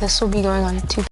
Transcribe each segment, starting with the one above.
This will be going on 2.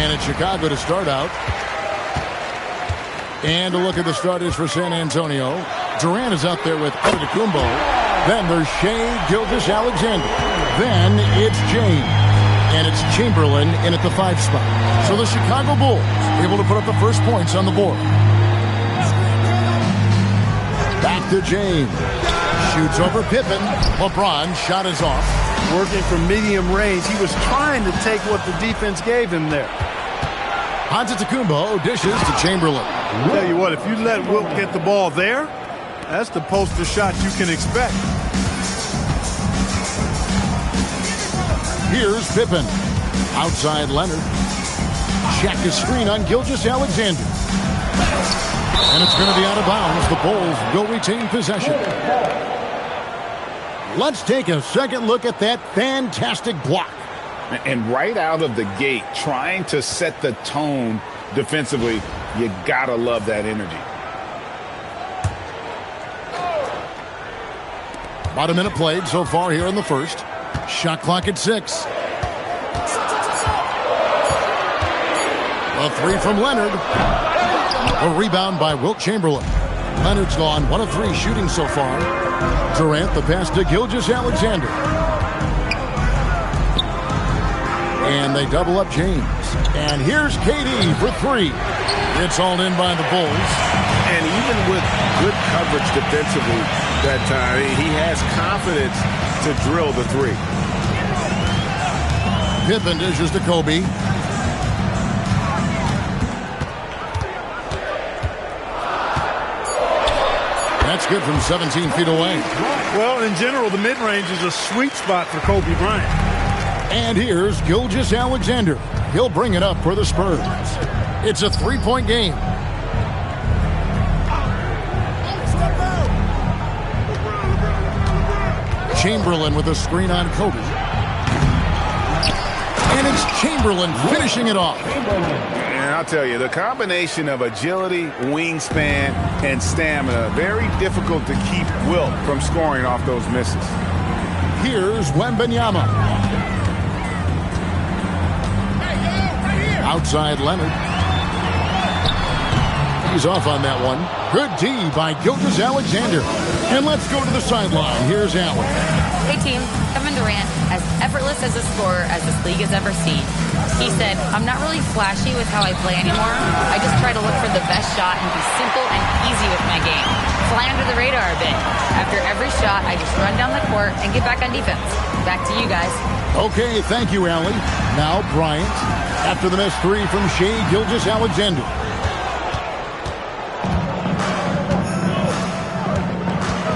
And it's Chicago to start out. And a look at the starters for San Antonio. Durant is out there with Antetokounmpo. Then there's Shai Gilgeous-Alexander. Then it's James. And it's Chamberlain in at the 5 spot. So the Chicago Bulls able to put up the first points on the board. Back to James. Shoots over Pippen. LeBron shot is off. Working from medium range. He was trying to take what the defense gave him there. Antetokounmpo dishes to Chamberlain. I'll tell you what, if you let Wilt get the ball there, that's the poster shot you can expect. Here's Pippen. Outside Leonard. Check his screen on Gilgeous-Alexander. And it's going to be out of bounds. The Bulls will retain possession. Let's take a second look at that fantastic block. And right out of the gate, trying to set the tone defensively, you got to love that energy. About a minute played so far here in the first. Shot clock at 6. A 3 from Leonard. A rebound by Wilt Chamberlain. Leonard's gone 1 of 3 shooting so far. Durant the pass to Gilgeous-Alexander. And they double up James. And here's KD for 3. It's all in by the Bulls. And even with good coverage defensively that time, he has confidence to drill the 3. Pippen dishes to Kobe. That's good from 17 feet away. Well, in general, the mid-range is a sweet spot for Kobe Bryant. And here's Gilgeous-Alexander. He'll bring it up for the Spurs. It's a 3-point game. Chamberlain with a screen on Kobe. And it's Chamberlain finishing it off. And I'll tell you, the combination of agility, wingspan, and stamina, very difficult to keep Wilt from scoring off those misses. Here's Wembanyama. Outside Leonard. He's off on that one. Good D by Gilgeous-Alexander. And let's go to the sideline. Here's Allen. Hey team, Kevin Durant, as effortless as a scorer as this league has ever seen. He said, I'm not really flashy with how I play anymore. I just try to look for the best shot and be simple and easy with my game. Fly under the radar a bit. After every shot, I just run down the court and get back on defense. Back to you guys. Okay, thank you, Allen. Now Bryant. After the missed 3 from Shai Gilgeous-Alexander.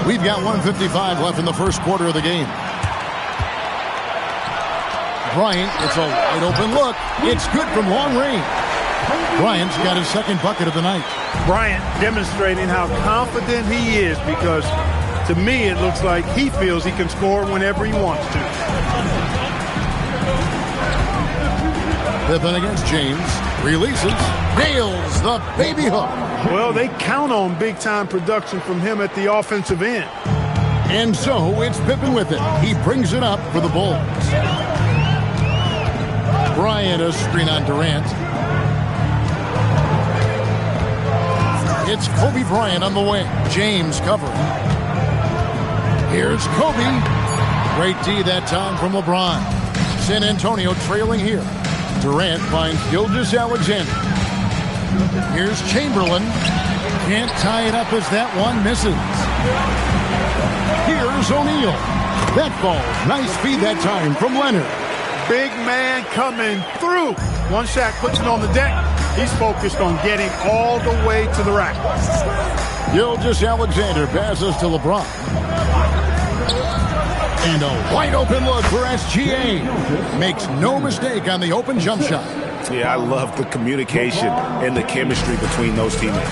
We've got 1:55 left in the first quarter of the game. Bryant, it's a wide open look. It's good from long range. Bryant's got his second bucket of the night. Bryant demonstrating how confident he is, because to me it looks like he feels he can score whenever he wants to. Pippen against James. Releases. Nails the baby hook. Well, they count on big-time production from him at the offensive end. And so it's Pippen with it. He brings it up for the Bulls. Bryant, a screen on Durant. It's Kobe Bryant on the wing. James covering. Here's Kobe. Great D that time from LeBron. San Antonio trailing here. Durant finds Gilgeous-Alexander. Here's Chamberlain. Can't tie it up as that one misses. Here's O'Neal. That ball. Nice feed that time from Leonard. Big man coming through. One shot puts it on the deck. He's focused on getting all the way to the rack. Gilgeous-Alexander passes to LeBron. And a wide open look for SGA. Makes no mistake on the open jump shot. Yeah, I love the communication and the chemistry between those teammates.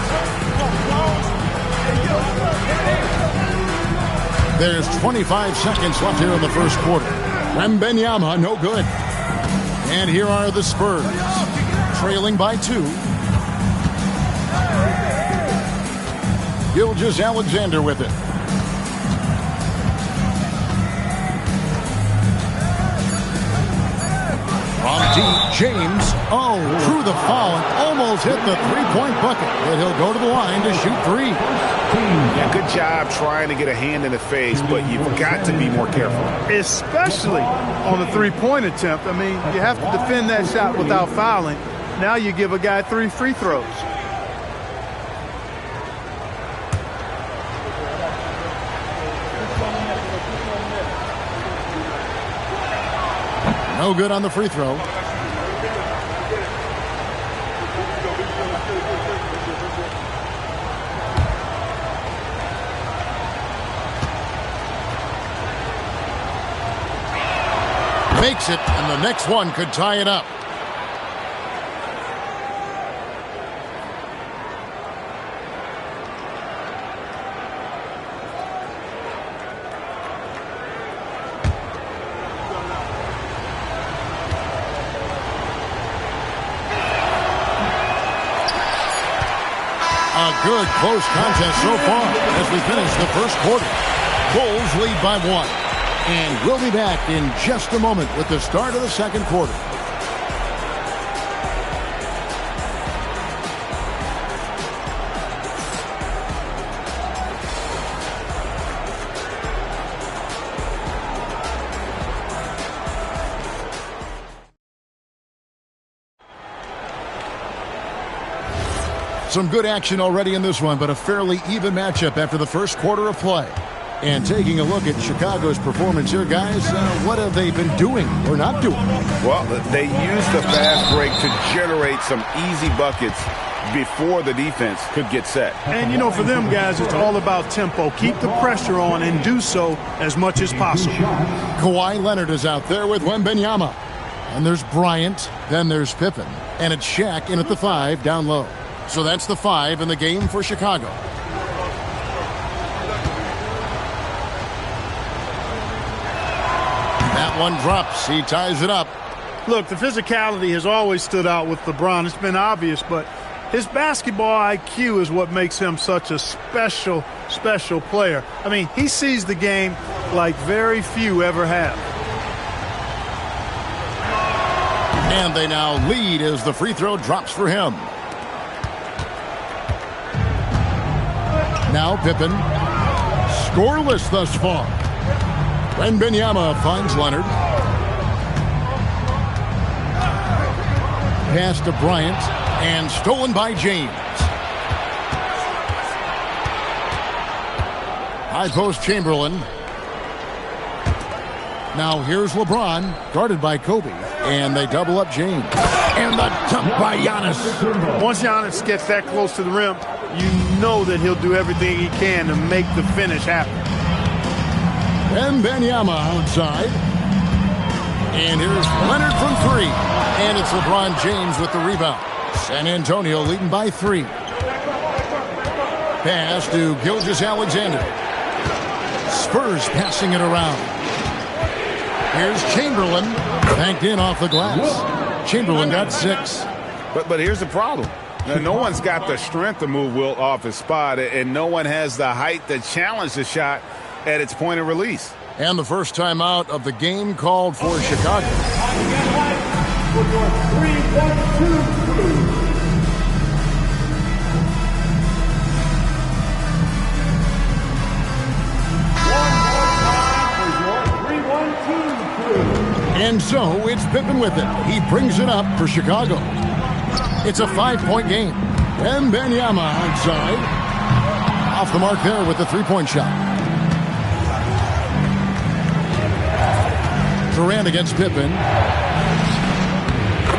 There's 25 seconds left here in the first quarter. Wembanyama, no good. And here are the Spurs, trailing by 2. Gilgeous-Alexander with it. From deep, James. Oh, through the foul and almost hit the three-point bucket. But he'll go to the line to shoot three. Yeah, good job trying to get a hand in the face, but you've got to be more careful. Especially on a three-point attempt. I mean, you have to defend that shot without fouling. Now you give a guy 3 free throws. No good on the free throw. Makes it, and the next one could tie it up. A good close contest so far as we finish the first quarter. Bulls lead by 1. And we'll be back in just a moment with the start of the second quarter. Some good action already in this one, but a fairly even matchup after the first quarter of play. And taking a look at Chicago's performance here, guys, what have they been doing or not doing? Well, they used the fast break to generate some easy buckets before the defense could get set. And, you know, for them guys, it's all about tempo. Keep the pressure on and do so as much as possible. Kawhi Leonard is out there with Wembanyama. And there's Bryant, then there's Pippen. And it's Shaq in at the 5 down low. So that's the 5 in the game for Chicago. That one drops. He ties it up. Look, the physicality has always stood out with LeBron. It's been obvious, but his basketball IQ is what makes him such a special player. I mean, he sees the game like very few ever have. And they now lead as the free throw drops for him. Now Pippen. Scoreless thus far. Wembanyama finds Leonard. Pass to Bryant. And stolen by James. High post Chamberlain. Now here's LeBron, guarded by Kobe. And they double up James. And the dump by Giannis. Once Giannis gets that close to the rim, you know that he'll do everything he can to make the finish happen. Wembanyama outside. And here's Leonard from 3. And it's LeBron James with the rebound. San Antonio leading by 3. Pass to Gilgeous-Alexander. Spurs passing it around. Here's Chamberlain. Banked in off the glass. Chamberlain got 6. But here's the problem. No one's got the strength to move Wilt off his spot, and no one has the height to challenge the shot at its point of release. And the first time out of the game called for Chicago. And so it's Pippen with it. He brings it up for Chicago. It's a 5-point game. Wembanyama outside. Off the mark there with the 3-point shot. Durant against Pippen.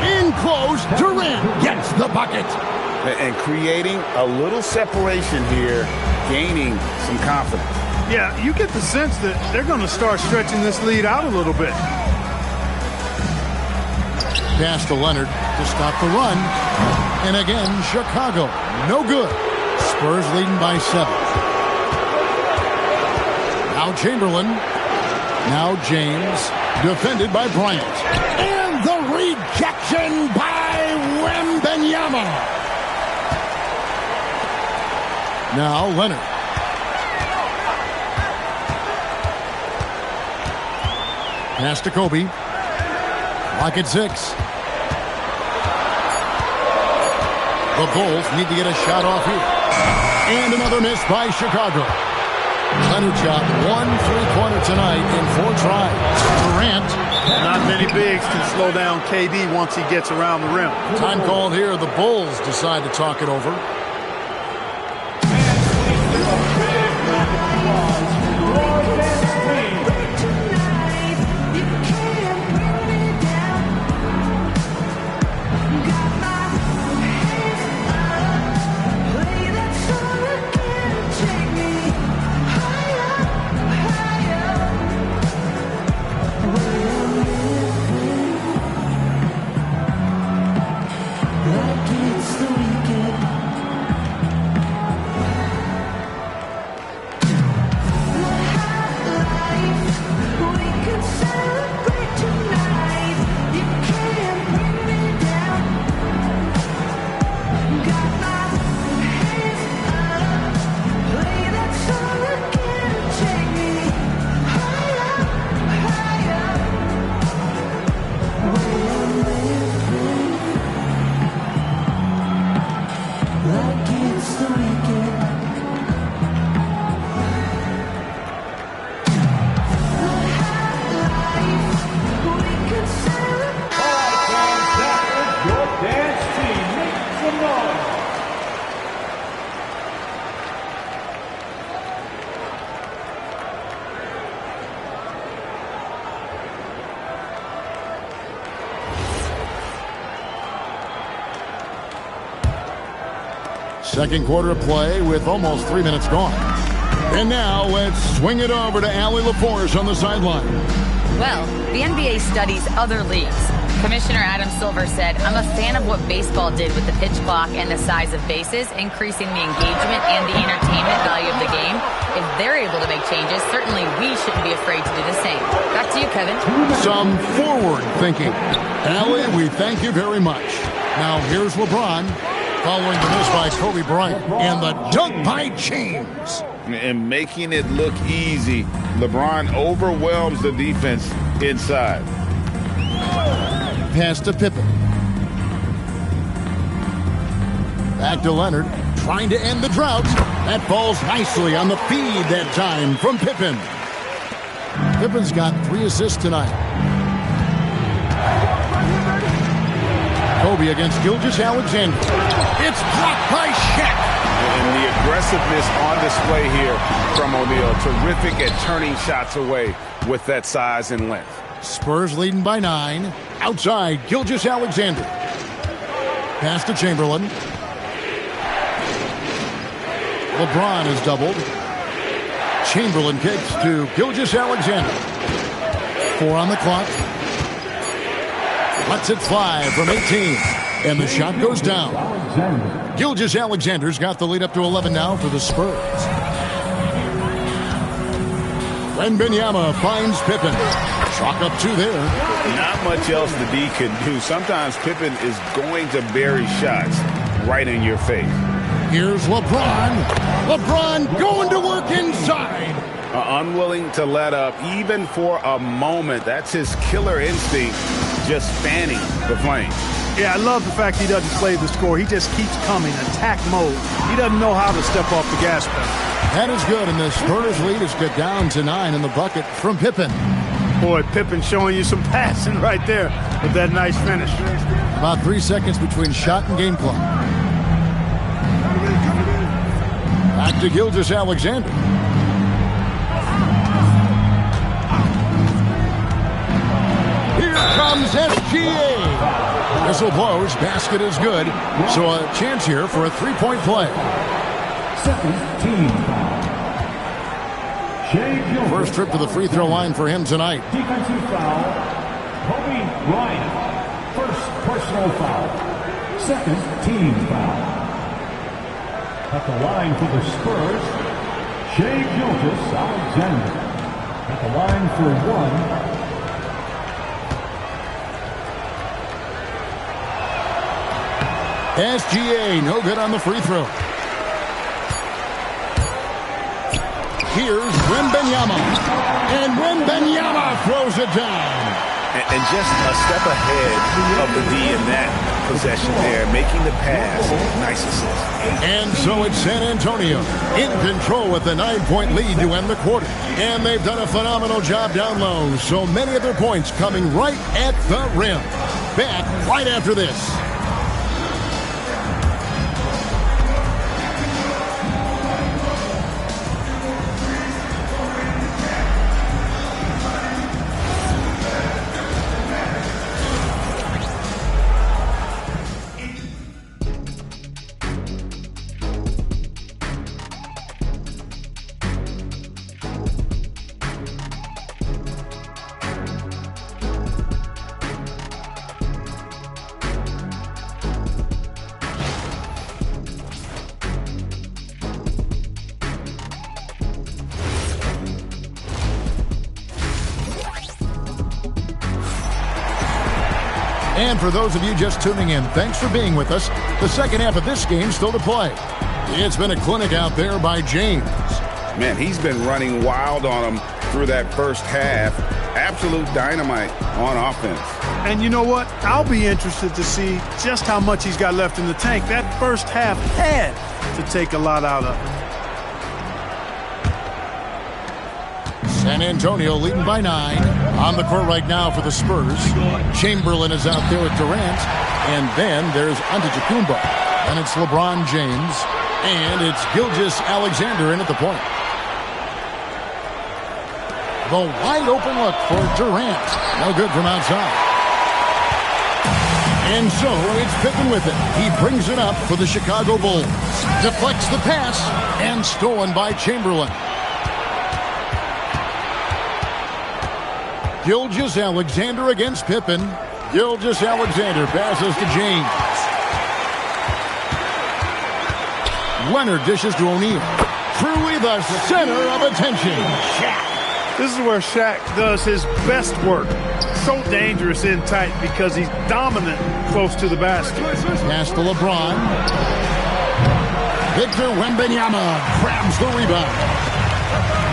In close, Durant gets the bucket. And creating a little separation here, gaining some confidence. Yeah, you get the sense that they're going to start stretching this lead out a little bit. Pass to Leonard to stop the run. And again, Chicago, no good. Spurs leading by 7. Now Chamberlain. Now James. Defended by Bryant. And the rejection by Wembanyama. Now Leonard. Pass to Kobe. Clock at 6. The Bulls need to get a shot off here. And another miss by Chicago. Leonard shot 1 3-pointer tonight in 4 tries. Durant. Not many bigs can slow down KD once he gets around the rim. Time called here. The Bulls decide to talk it over. Second quarter of play with almost 3 minutes gone. And now let's swing it over to Allie LaForce on the sideline. Well, the NBA studies other leagues. Commissioner Adam Silver said, "I'm a fan of what baseball did with the pitch clock and the size of bases, increasing the engagement and the entertainment value of the game. If they're able to make changes, certainly we shouldn't be afraid to do the same." Back to you, Kevin. Some forward thinking. Allie, we thank you very much. Now here's LeBron following the miss by Kobe Bryant and the dunk by James. And making it look easy, LeBron overwhelms the defense inside. Pass to Pippen. Back to Leonard, trying to end the drought. That falls nicely on the feed that time from Pippen. Pippen's got 3 assists tonight. Kobe against Gilgeous-Alexander. It's blocked by Shaq. And the aggressiveness on display here from O'Neal. Terrific at turning shots away with that size and length. Spurs leading by 9. Outside, Gilgeous-Alexander. Pass to Chamberlain. LeBron is doubled. Chamberlain kicks to Gilgeous-Alexander. 4 on the clock. Lets it fly from 18. And the shot goes down. Gilgeous-Alexander's got the lead up to 11 now for the Spurs. Wembanyama finds Pippen. Chalk up 2 there. Not much else the D could do. Sometimes Pippen is going to bury shots right in your face. Here's LeBron. LeBron going to work inside. Unwilling to let up even for a moment. That's his killer instinct, just fanning the flame. Yeah, I love the fact he doesn't play the score. He just keeps coming, attack mode. He doesn't know how to step off the gas pedal. That is good, and the Spurs lead is cut down to 9 in the bucket from Pippen. Boy, Pippen showing you some passing right there with that nice finish. About 3 seconds between shot and game clock. Back to Gilgeous-Alexander. Here comes SGA. Whistle blows, basket is good. So a chance here for a 3-point play. Second team foul. First trip to the free throw line for him tonight. Defensive foul, Kobe Bryant. First personal foul. Second team foul. At the line for the Spurs, Shai Gilgeous-Alexander. At the line for 1. SGA, no good on the free throw. Here's Wembanyama. And Wembanyama throws it down. And just a step ahead of the D in that possession there, making the pass. Nice assist. And so it's San Antonio in control with a 9-point lead to end the quarter. And they've done a phenomenal job down low. So many of their points coming right at the rim. Back right after this. And for those of you just tuning in, thanks for being with us. The second half of this game still to play. It's been a clinic out there by James. Man, he's been running wild on him through that first half. Absolute dynamite on offense. And you know what? I'll be interested to see just how much he's got left in the tank. That first half had to take a lot out of him. San Antonio leading by 9. On the court right now for the Spurs. Chamberlain is out there with Durant. And then there's Antetokounmpo. And it's LeBron James. And it's Gilgeous-Alexander in at the point. The wide open look for Durant. No good from outside. And so it's Pippen with it. He brings it up for the Chicago Bulls. Deflects the pass. And stolen by Chamberlain. Gilgeous-Alexander against Pippen. Gilgeous-Alexander passes to James. Leonard dishes to O'Neal. Truly the center of attention. Shaq. This is where Shaq does his best work. So dangerous in tight because he's dominant close to the basket. Pass to LeBron. Victor Wembanyama grabs the rebound.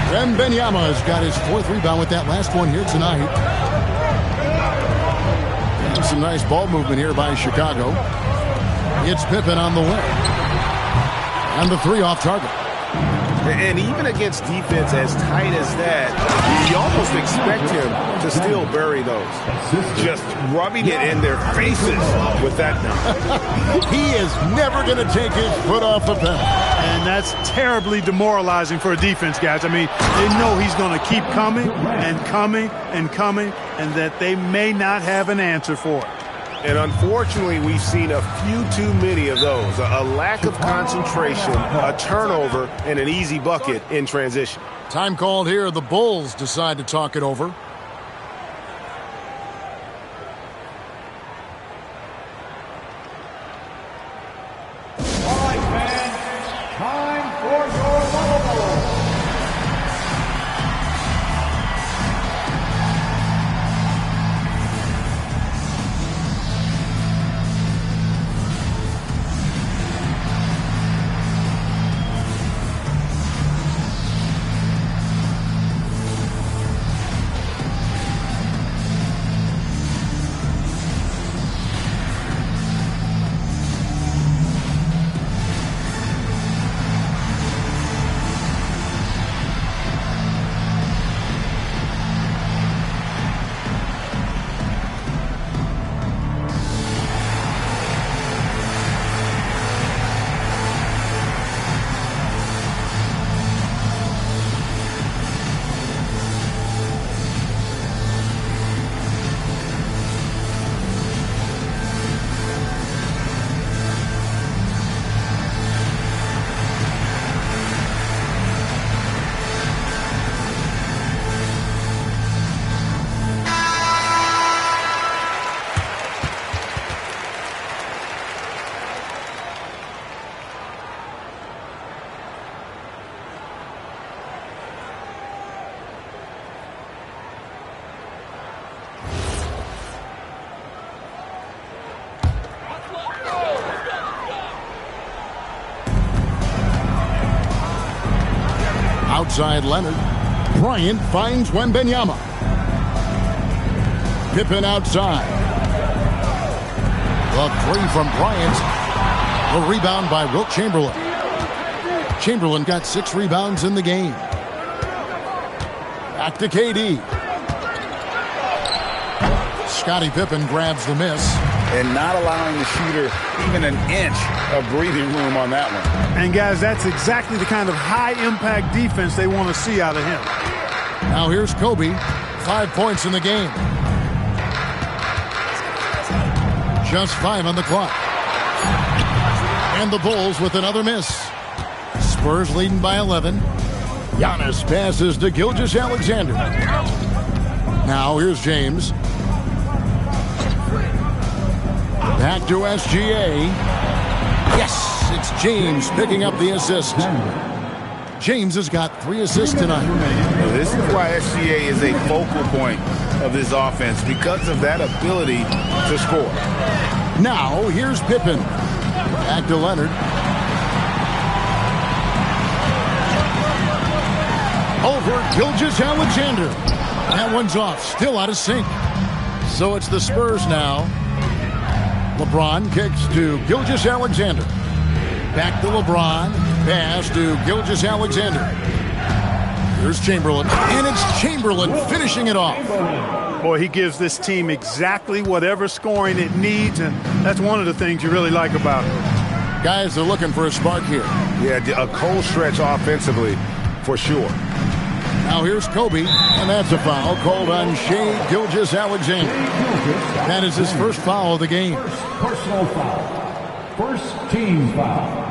Wembanyama's got his 4th rebound with that last one here tonight. And some nice ball movement here by Chicago. It's Pippen on the wing. And the 3 off target. And even against defense as tight as that, you almost expect him to still bury those. Just rubbing it in their faces with that. He is never going to take his foot off the pedal. And that's terribly demoralizing for a defense, guys. I mean, they know he's going to keep coming and coming and coming, and that they may not have an answer for it. And unfortunately, we've seen a few too many of those. A lack of concentration, a turnover, and an easy bucket in transition. Time called here. The Bulls decide to talk it over. All right, fans, time for your bubble. Outside Leonard. Bryant finds Wembanyama. Pippen outside. The three from Bryant. The rebound by Wilt Chamberlain. Chamberlain got 6 rebounds in the game. Back to KD. Scottie Pippen grabs the miss. And not allowing the shooter even an inch of breathing room on that one. And, guys, that's exactly the kind of high-impact defense they want to see out of him. Now here's Kobe. 5 points in the game. Just 5 on the clock. And the Bulls with another miss. Spurs leading by 11. Giannis passes to Gilgeous-Alexander. Now here's James. Back to SGA. Yes, it's James picking up the assist. James has got 3 assists tonight. Well, this is why SGA is a focal point of this offense, because of that ability to score. Now here's Pippen. Back to Leonard. Over Gilgeous-Alexander. That one's off. Still out of sync. So it's the Spurs now. LeBron kicks to Gilgeous-Alexander. Back to LeBron. Pass to Gilgeous-Alexander. Here's Chamberlain. And it's Chamberlain finishing it off. Boy, he gives this team exactly whatever scoring it needs, and that's one of the things you really like about him. Guys are looking for a spark here. Yeah, a cold stretch offensively, for sure. Now here's Kobe, and that's a foul called on Shai Gilgeous-Alexander. That is his first foul of the game. First personal foul. First team foul.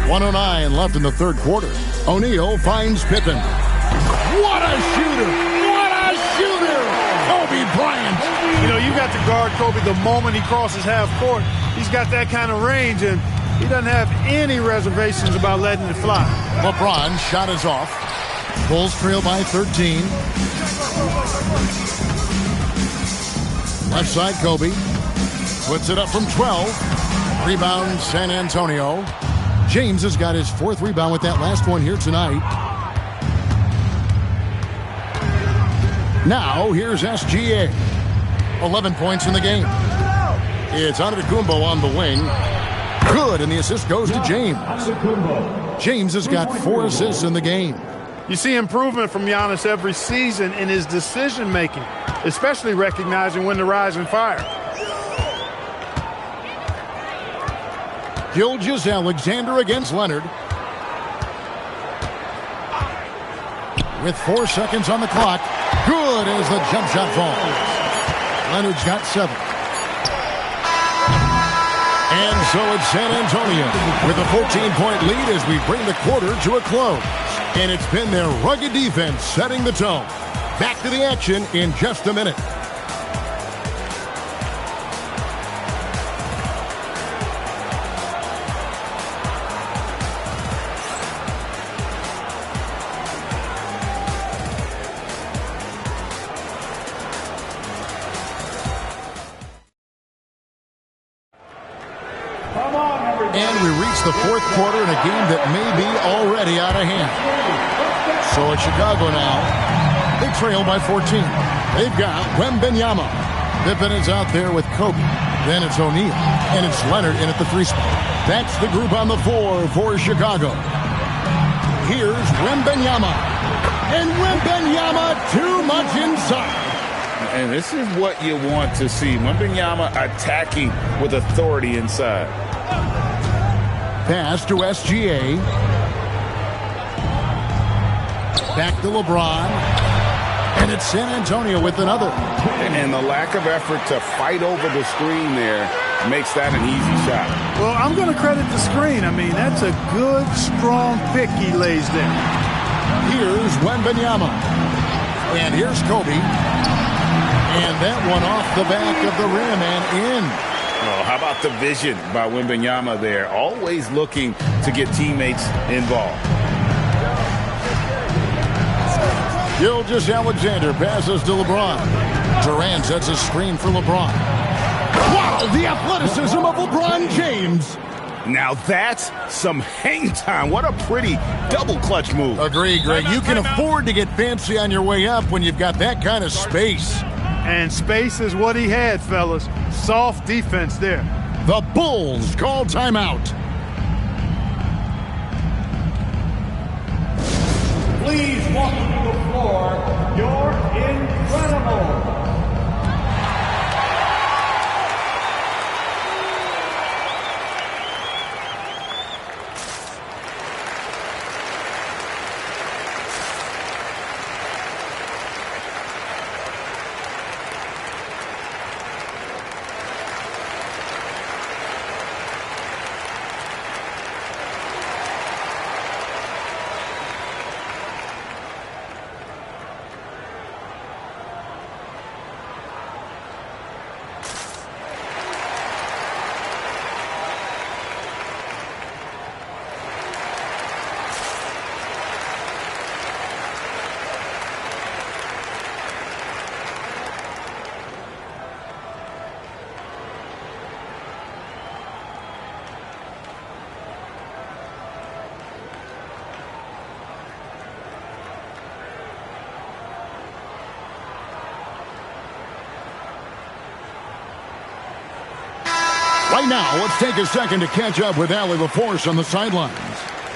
.109 left in the third quarter. O'Neal finds Pippen. What a shooter! What a shooter! Kobe Bryant. You know, you got to guard Kobe the moment he crosses half court. He's got that kind of range, and he doesn't have any reservations about letting it fly. LeBron shot is off. Bulls trail by 13. Left side, Kobe. Puts it up from 12. Rebound, San Antonio. James has got his 4th rebound with that last one here tonight. Now, here's SGA. 11 points in the game. It's Antetokounmpo on the wing. Good, and the assist goes to James. James has got 4 assists in the game. You see improvement from Giannis every season in his decision-making, especially recognizing when to rise and fire. Gilgeous-Alexander against Leonard. With 4 seconds on the clock. Good as the jump shot falls. Leonard's got 7. And so it's San Antonio with a 14-point lead as we bring the quarter to a close. And it's been their rugged defense setting the tone. Back to the action in just a minute. And we reach the 4th quarter in a game that may be already out of hand. So it's Chicago now. They trail by 14. They've got Wembanyama. Pippen is out there with Kobe. Then it's O'Neal. And it's Leonard in at the 3 spot. That's the group on the floor for Chicago. Here's Wembanyama. And Wembanyama too much inside. And this is what you want to see. Wembanyama attacking with authority inside. Pass to SGA. Back to LeBron. And it's San Antonio with another. And the lack of effort to fight over the screen there makes that an easy shot. Well, I'm going to credit the screen. I mean, that's a good, strong pick he lays there. Here's Wembanyama. And here's Kobe. And that one off the back of the rim and in. Oh, how about the vision by Wembanyama there? Always looking to get teammates involved. Gilgeous-Alexander passes to LeBron. Durant sets a screen for LeBron. Wow, the athleticism of LeBron James. Now that's some hang time. What a pretty double clutch move. Agree, Greg. You can afford to get fancy on your way up when you've got that kind of space. And space is what he had, fellas. Soft defense there. The Bulls call timeout. Please welcome to the floor, your Incredible. Right now, let's take a second to catch up with Allie LaForce on the sidelines.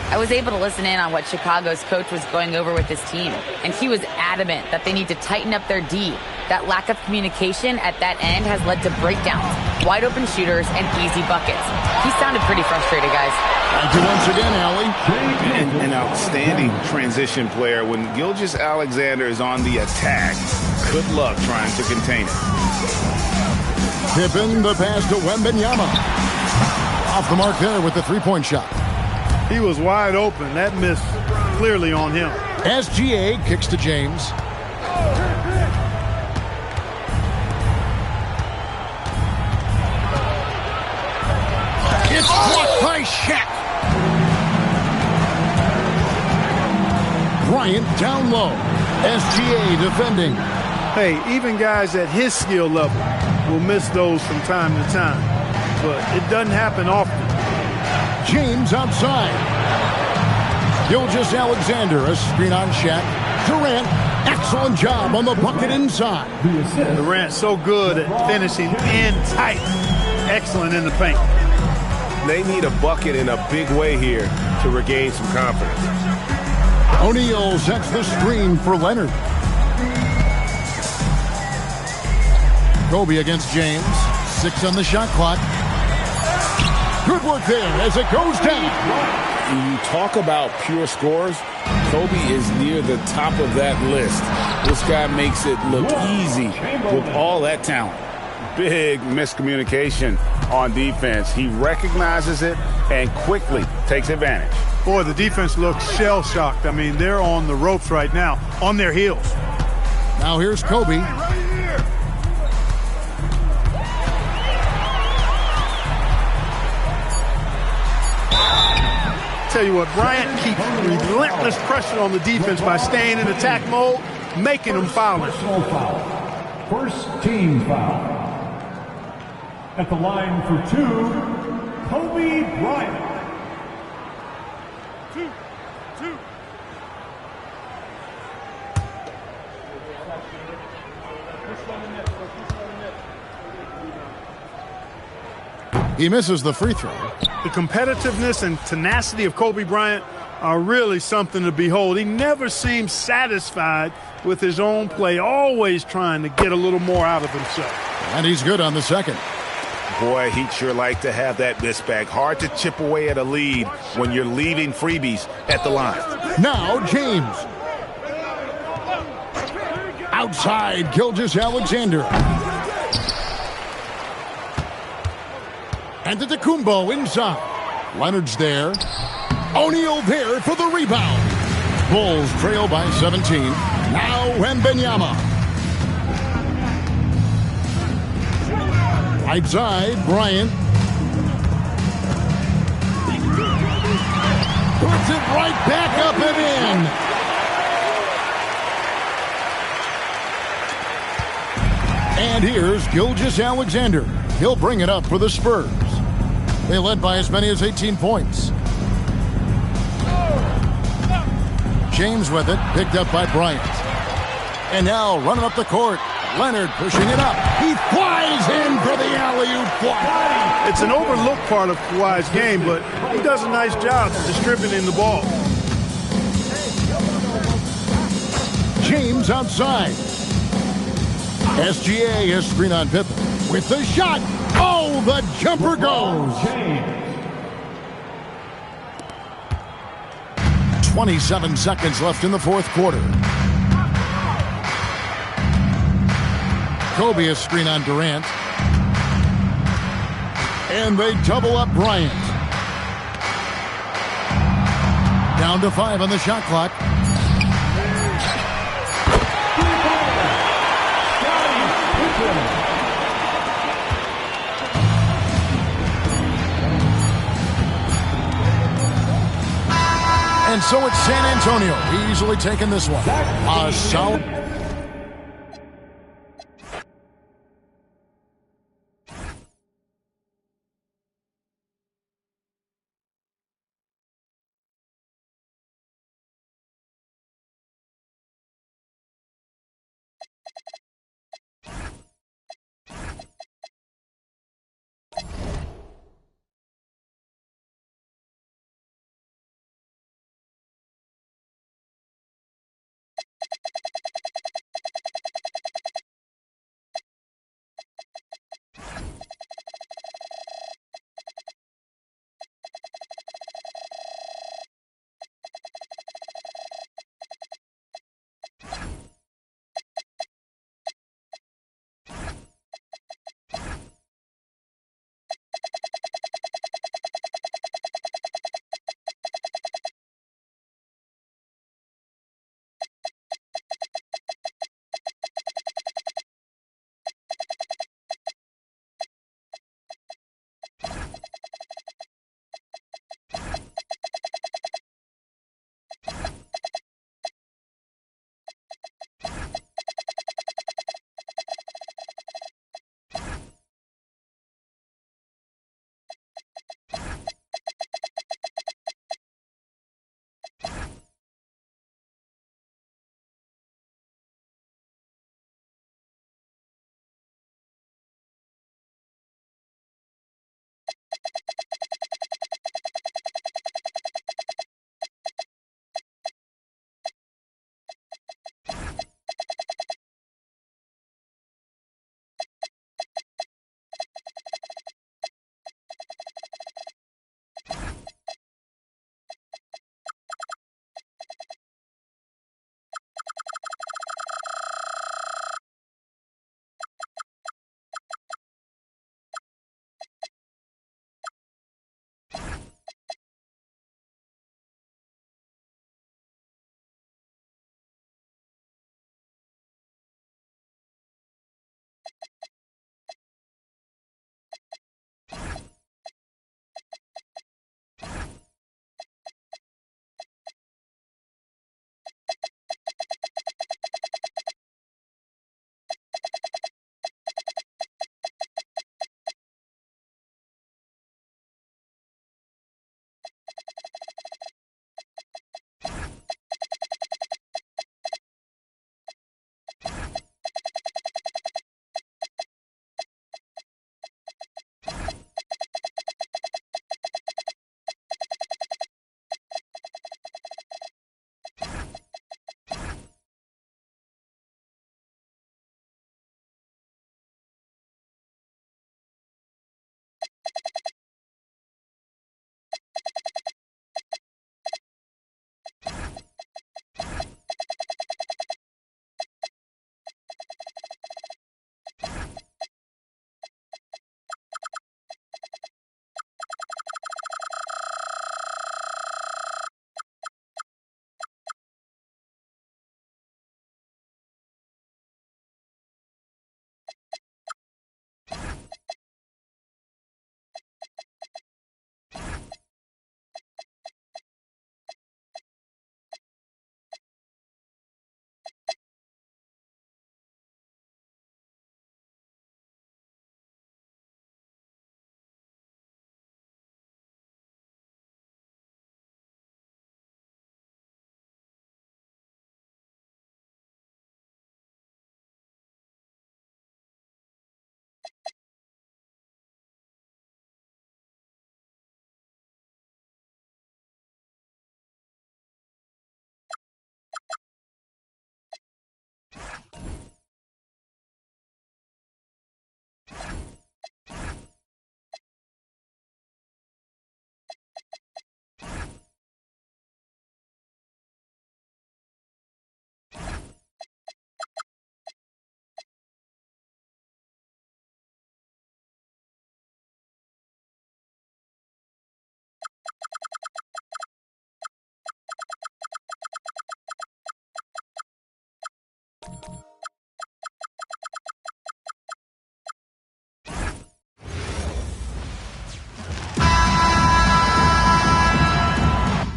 I was able to listen in on what Chicago's coach was going over with his team, and he was adamant that they need to tighten up their D. That lack of communication at that end has led to breakdowns, wide open shooters, and easy buckets. He sounded pretty frustrated, guys. Thank you once again, Allie. An outstanding transition player. When Gilgeous-Alexander is on the attack, good luck trying to contain it. Pippen, the pass to Wembanyama. Off the mark there with the three-point shot. He was wide open. That missed clearly on him. SGA kicks to James. It's blocked by Shaq. Bryant down low. SGA defending. Hey, even guys at his skill level will miss those from time to time, but it doesn't happen often. James outside. Gilgeous-Alexander, a screen on Shaq. Durant, excellent job on the bucket inside. Durant so good at finishing in tight. Excellent in the paint. They need a bucket in a big way here to regain some confidence. O'Neal sets the screen for Leonard. Kobe against James. 6 on the shot clock. Good work there as it goes down. When you talk about pure scores, Kobe is near the top of that list. This guy makes it look easy with all that talent. Big miscommunication on defense. He recognizes it and quickly takes advantage. Boy, the defense looks shell-shocked. I mean, they're on the ropes right now, on their heels. Now here's Kobe. Tell you what, Bryant keeps relentless pressure on the defense by staying in attack mode, making them foul. First team foul. At the line for 2, Kobe Bryant. He misses the free throw. The competitiveness and tenacity of Kobe Bryant are really something to behold. He never seems satisfied with his own play, always trying to get a little more out of himself. And he's good on the second. Boy, he'd sure like to have that miss back. Hard to chip away at a lead when you're leaving freebies at the line. Now James. Outside, Gilgeous-Alexander. And Antetokounmpo inside. Leonard's there. O'Neal there for the rebound. Bulls trail by 17. Now Wembanyama. Right side, Bryant. Puts it right back up and in. And here's Gilgeous-Alexander. He'll bring it up for the Spurs. They led by as many as 18 points. James with it, picked up by Bryant. And now running up the court, Leonard pushing it up. He flies in for the alley-oop block. It's an overlooked part of Kawhi's game, but he does a nice job of distributing the ball. James outside. SGA is screen on Pippen with the shot. Oh, the jumper goes. 27 seconds left in the fourth quarter. Kobe is screen on Durant. And they double up Bryant. Down to 5 on the shot clock. And so it's San Antonio easily taking this one. A solid.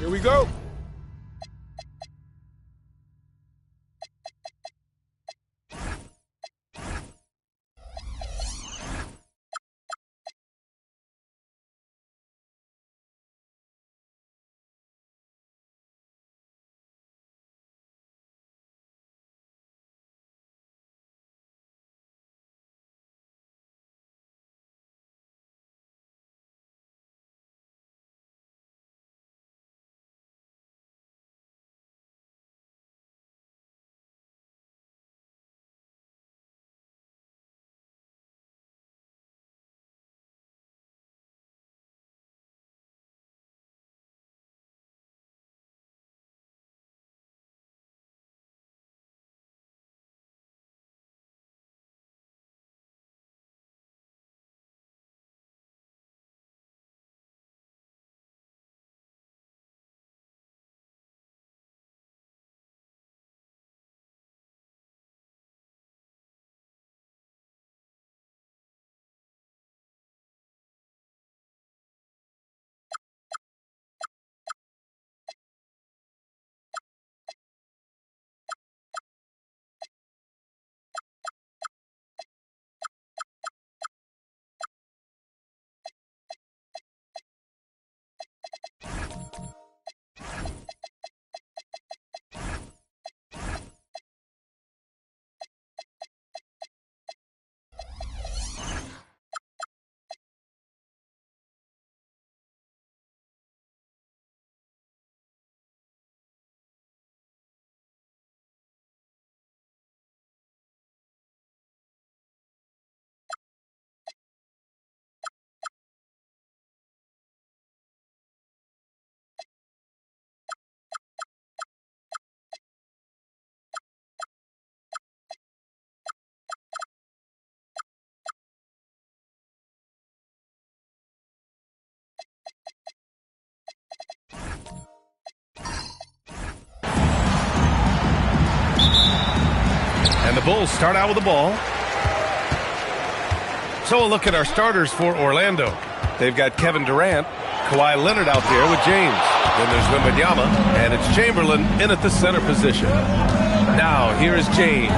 Here we go. And the Bulls start out with the ball. So a look at our starters for Orlando. They've got Kevin Durant, Kawhi Leonard out there with James. Then there's Wembanyama, and it's Chamberlain in at the center position. Now, here is James.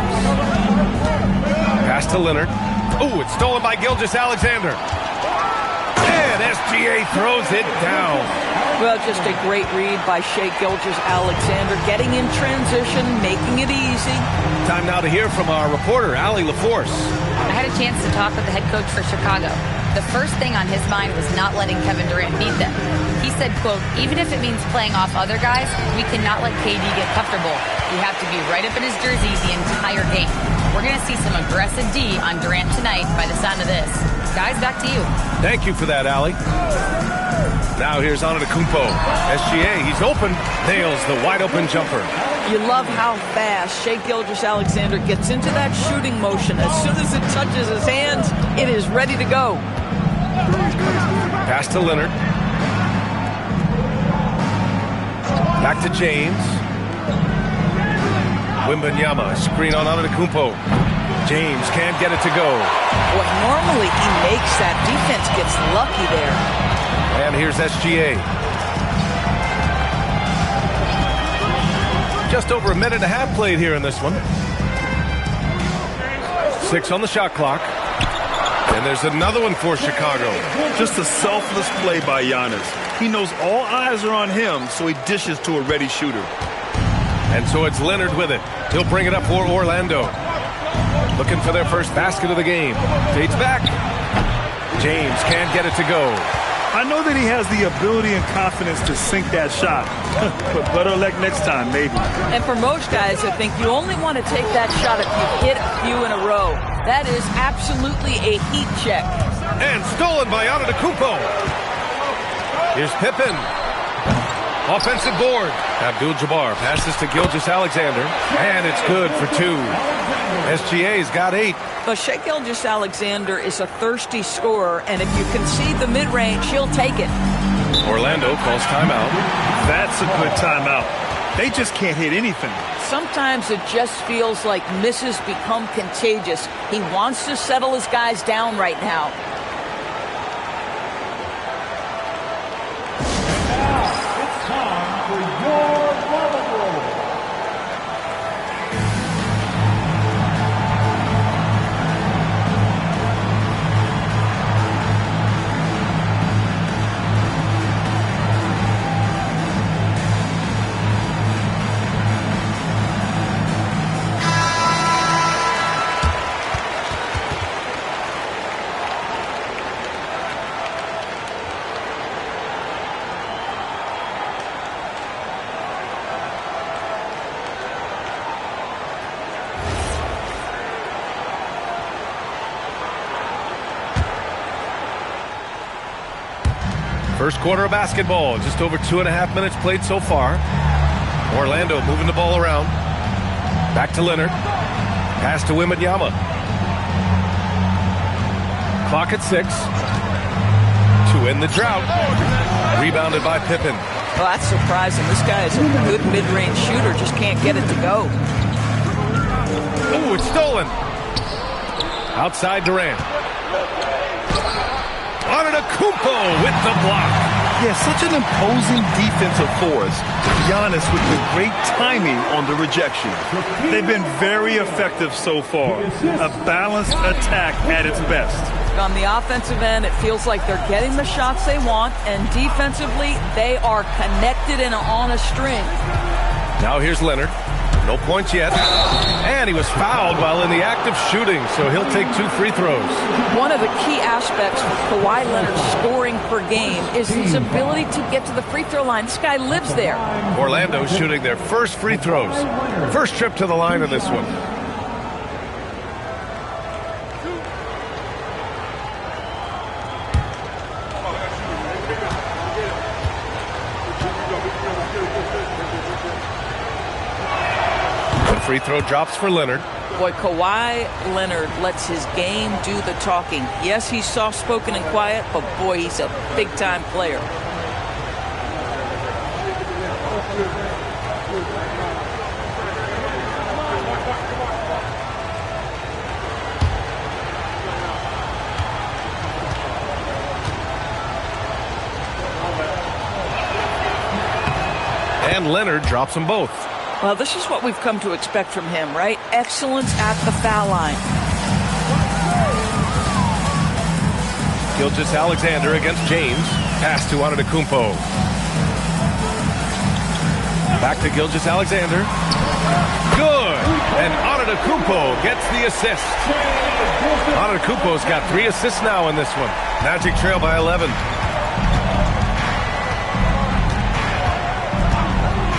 Pass to Leonard. Oh, it's stolen by Gilgeous-Alexander. And SGA throws it down. Well, just a great read by Shai Gilgeous-Alexander, getting in transition, making it easy. Time now to hear from our reporter, Allie LaForce. I had a chance to talk with the head coach for Chicago. The first thing on his mind was not letting Kevin Durant beat them. He said, quote, even if it means playing off other guys, we cannot let KD get comfortable. We have to be right up in his jersey the entire game. We're going to see some aggressive D on Durant tonight by the sound of this. Guys, back to you. Thank you for that, Allie. Now here's Antetokounmpo. SGA, he's open, nails the wide-open jumper. You love how fast Shai Gilgeous-Alexander gets into that shooting motion. As soon as it touches his hands, it is ready to go. Pass to Leonard. Back to James. Wembanyama, screen on Antetokounmpo. James can't get it to go. What normally he makes that defense gets lucky there. And here's SGA. Just over a minute and a half played here in this one. 6 on the shot clock. And there's another one for Chicago. Just a selfless play by Giannis. He knows all eyes are on him, so he dishes to a ready shooter. And so it's Leonard with it. He'll bring it up for Orlando. Looking for their first basket of the game. Fades back. James can't get it to go. I know that he has the ability and confidence to sink that shot, but better luck next time, maybe. And for most guys, I think you only want to take that shot if you hit a few in a row. That is absolutely a heat check. And stolen by Antetokounmpo. Here's Pippen. Offensive board. Abdul-Jabbar passes to Gilgeous-Alexander, and it's good for 2. SGA's got 8. But Shai Gilgeous-Alexander is a thirsty scorer, and if you concede the mid-range, he'll take it. Orlando calls timeout. That's a good timeout. They just can't hit anything. Sometimes it just feels like misses become contagious. He wants to settle his guys down right now. First quarter of basketball, just over 2.5 minutes played so far. Orlando moving the ball around. Back to Leonard. Pass to Wembanyama. Clock at 6. To end the drought. Rebounded by Pippen. Well, that's surprising. This guy is a good mid-range shooter, just can't get it to go. Oh, it's stolen. Outside Durant. Antetokounmpo with the block. Yeah, such an imposing defensive force. Giannis with the great timing on the rejection. They've been very effective so far. A balanced attack at its best. On the offensive end, it feels like they're getting the shots they want, and defensively, they are connected and on a string. Now here's Leonard. No points yet. And he was fouled while in the act of shooting, so he'll take 2 free throws. One of the key aspects for Kawhi Leonard's scoring per game is his ability to get to the free throw line. This guy lives there. Orlando shooting their first free throws. First trip to the line in this one. Free throw drops for Leonard. Boy, Kawhi Leonard lets his game do the talking. Yes, he's soft-spoken and quiet, but boy, he's a big-time player. And Leonard drops them both. Well, this is what we've come to expect from him, right? Excellence at the foul line. Gilgeous-Alexander against James. Pass to Antetokounmpo. Back to Gilgeous-Alexander. Good. And Antetokounmpo gets the assist. Antetokounmpo's got 3 assists now in this one. Magic trail by 11.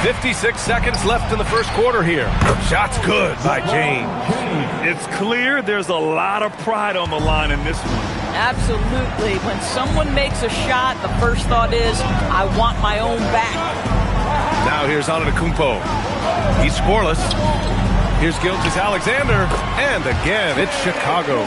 56 seconds left in the first quarter here. Shot's good by James. It's clear there's a lot of pride on the line in this one. Absolutely. When someone makes a shot, the first thought is, I want my own back. Now here's Antetokounmpo. He's scoreless. Here's Gilgeous-Alexander. And again, it's Chicago.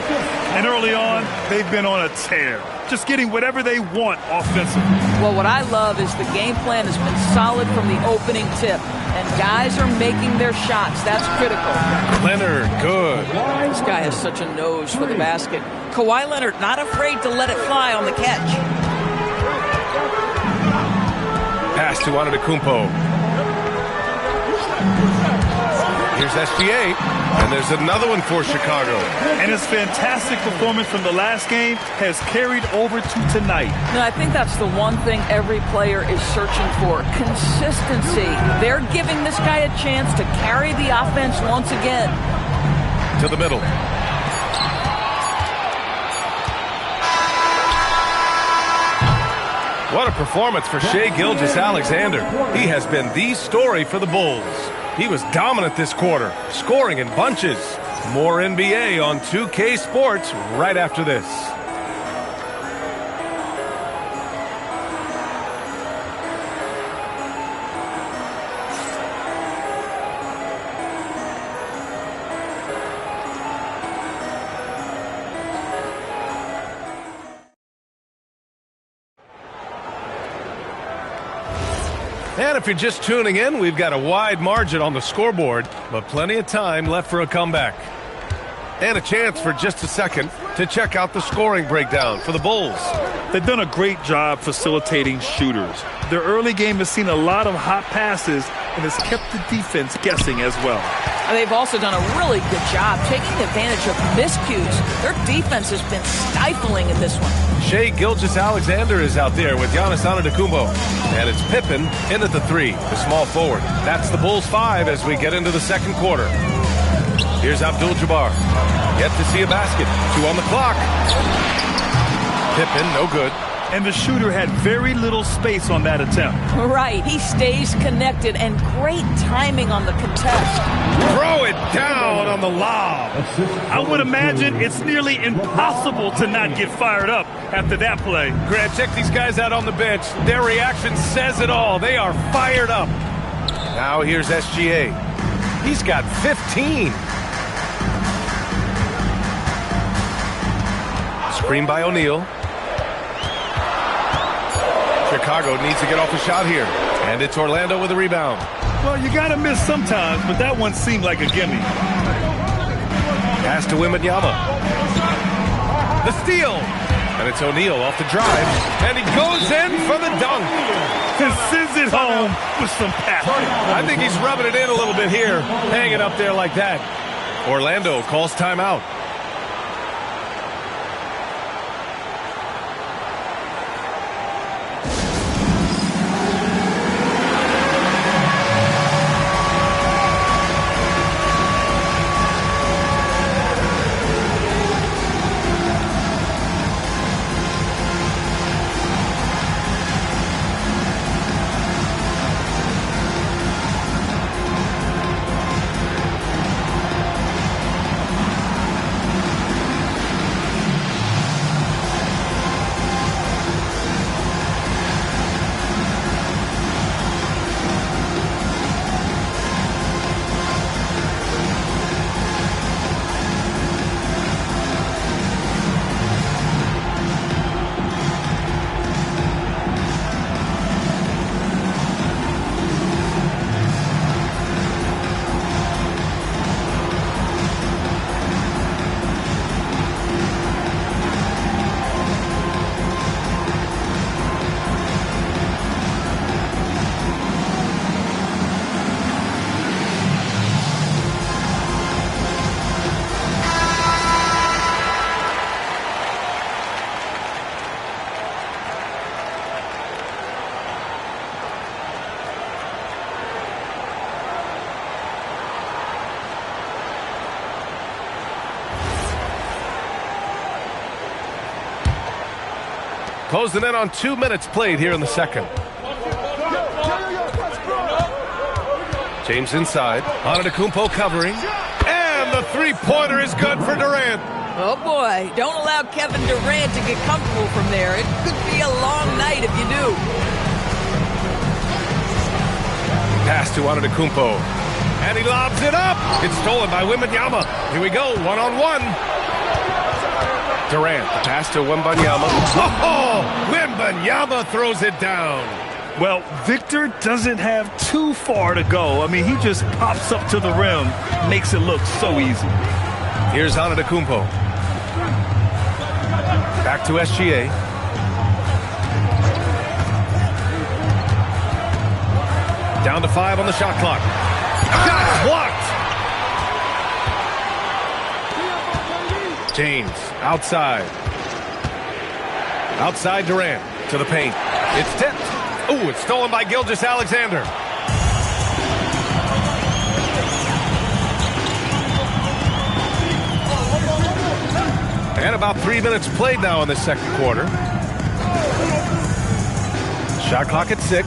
And early on, they've been on a tear. Just getting whatever they want offensively. Well, what I love is the game plan has been solid from the opening tip. And guys are making their shots. That's critical. Leonard, good. This guy has such a nose for the basket. Kawhi Leonard not afraid to let it fly on the catch. Pass to Antetokounmpo. Here's SGA, and there's another one for Chicago. And his fantastic performance from the last game has carried over to tonight. No, I think that's the one thing every player is searching for. Consistency. They're giving this guy a chance to carry the offense once again. To the middle. What a performance for Shai Gilgeous-Alexander. He has been the story for the Bulls. He was dominant this quarter, scoring in bunches. More NBA on 2K Sports right after this. And if you're just tuning in, we've got a wide margin on the scoreboard, but plenty of time left for a comeback. And a chance for just a second to check out the scoring breakdown for the Bulls. They've done a great job facilitating shooters. Their early game has seen a lot of hot passes and has kept the defense guessing as well. They've also done a really good job taking advantage of miscues. Their defense has been stifling in this one. Shai Gilgeous-Alexander is out there with Giannis Antetokounmpo. And it's Pippen in at the 3, the small forward. That's the Bulls 5 as we get into the second quarter. Here's Abdul-Jabbar. Yet to see a basket. 2 on the clock. Pippen, no good. And the shooter had very little space on that attempt. Right, he stays connected and great timing on the contest. Throw it down on the lob. I would imagine it's nearly impossible to not get fired up after that play. Grant, check these guys out on the bench. Their reaction says it all. They are fired up. Now here's SGA. He's got 15. Screen by O'Neal. Chicago needs to get off a shot here. And it's Orlando with a rebound. Well, you got to miss sometimes, but that one seemed like a gimme. Pass to Wembanyama. The steal. And it's O'Neal off the drive. And he goes in for the dunk. And sends it home with some passing. I think he's rubbing it in a little bit here. Hanging up there like that. Orlando calls timeout. Closing in on 2 minutes played here in the second. James inside. Antetokounmpo covering. And the three-pointer is good for Durant. Oh, boy. Don't allow Kevin Durant to get comfortable from there. It could be a long night if you do. Pass to Antetokounmpo. And he lobs it up. It's stolen by Wembanyama. Here we go, one-on-one. Durant, the pass to Wembanyama. Oh, Wembanyama throws it down. Well, Victor doesn't have too far to go. I mean, he just pops up to the rim, makes it look so easy. Here's Antetokounmpo. Back to SGA. Down to 5 on the shot clock. Shot blocked. James outside. Outside Durant to the paint. It's tipped. Ooh, it's stolen by Gilgeous-Alexander. And about 3 minutes played now in the second quarter. Shot clock at 6.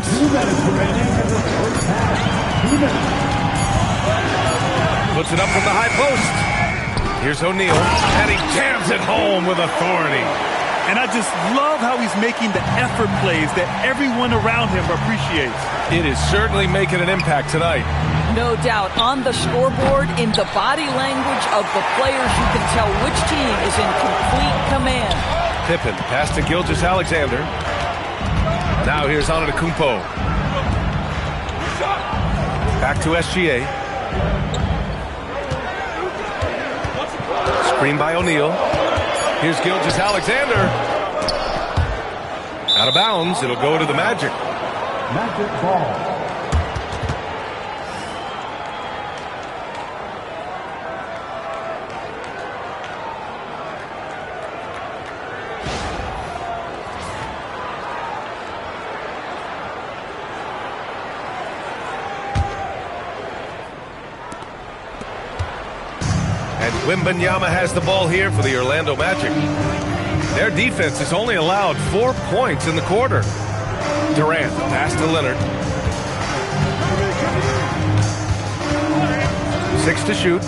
Puts it up from the high post. Here's O'Neal, and he jams it home with authority. And I just love how he's making the effort plays that everyone around him appreciates. It is certainly making an impact tonight. No doubt. On the scoreboard, in the body language of the players, you can tell which team is in complete command. Pippen, pass to Gilgeous-Alexander. Now here's Antetokounmpo. Back to SGA. Screen by O'Neal. Here's Gilgeous-Alexander. Out of bounds. It'll go to the Magic. Magic ball. Wembanyama has the ball here for the Orlando Magic. Their defense has only allowed 4 points in the quarter. Durant, pass to Leonard. 6 to shoot.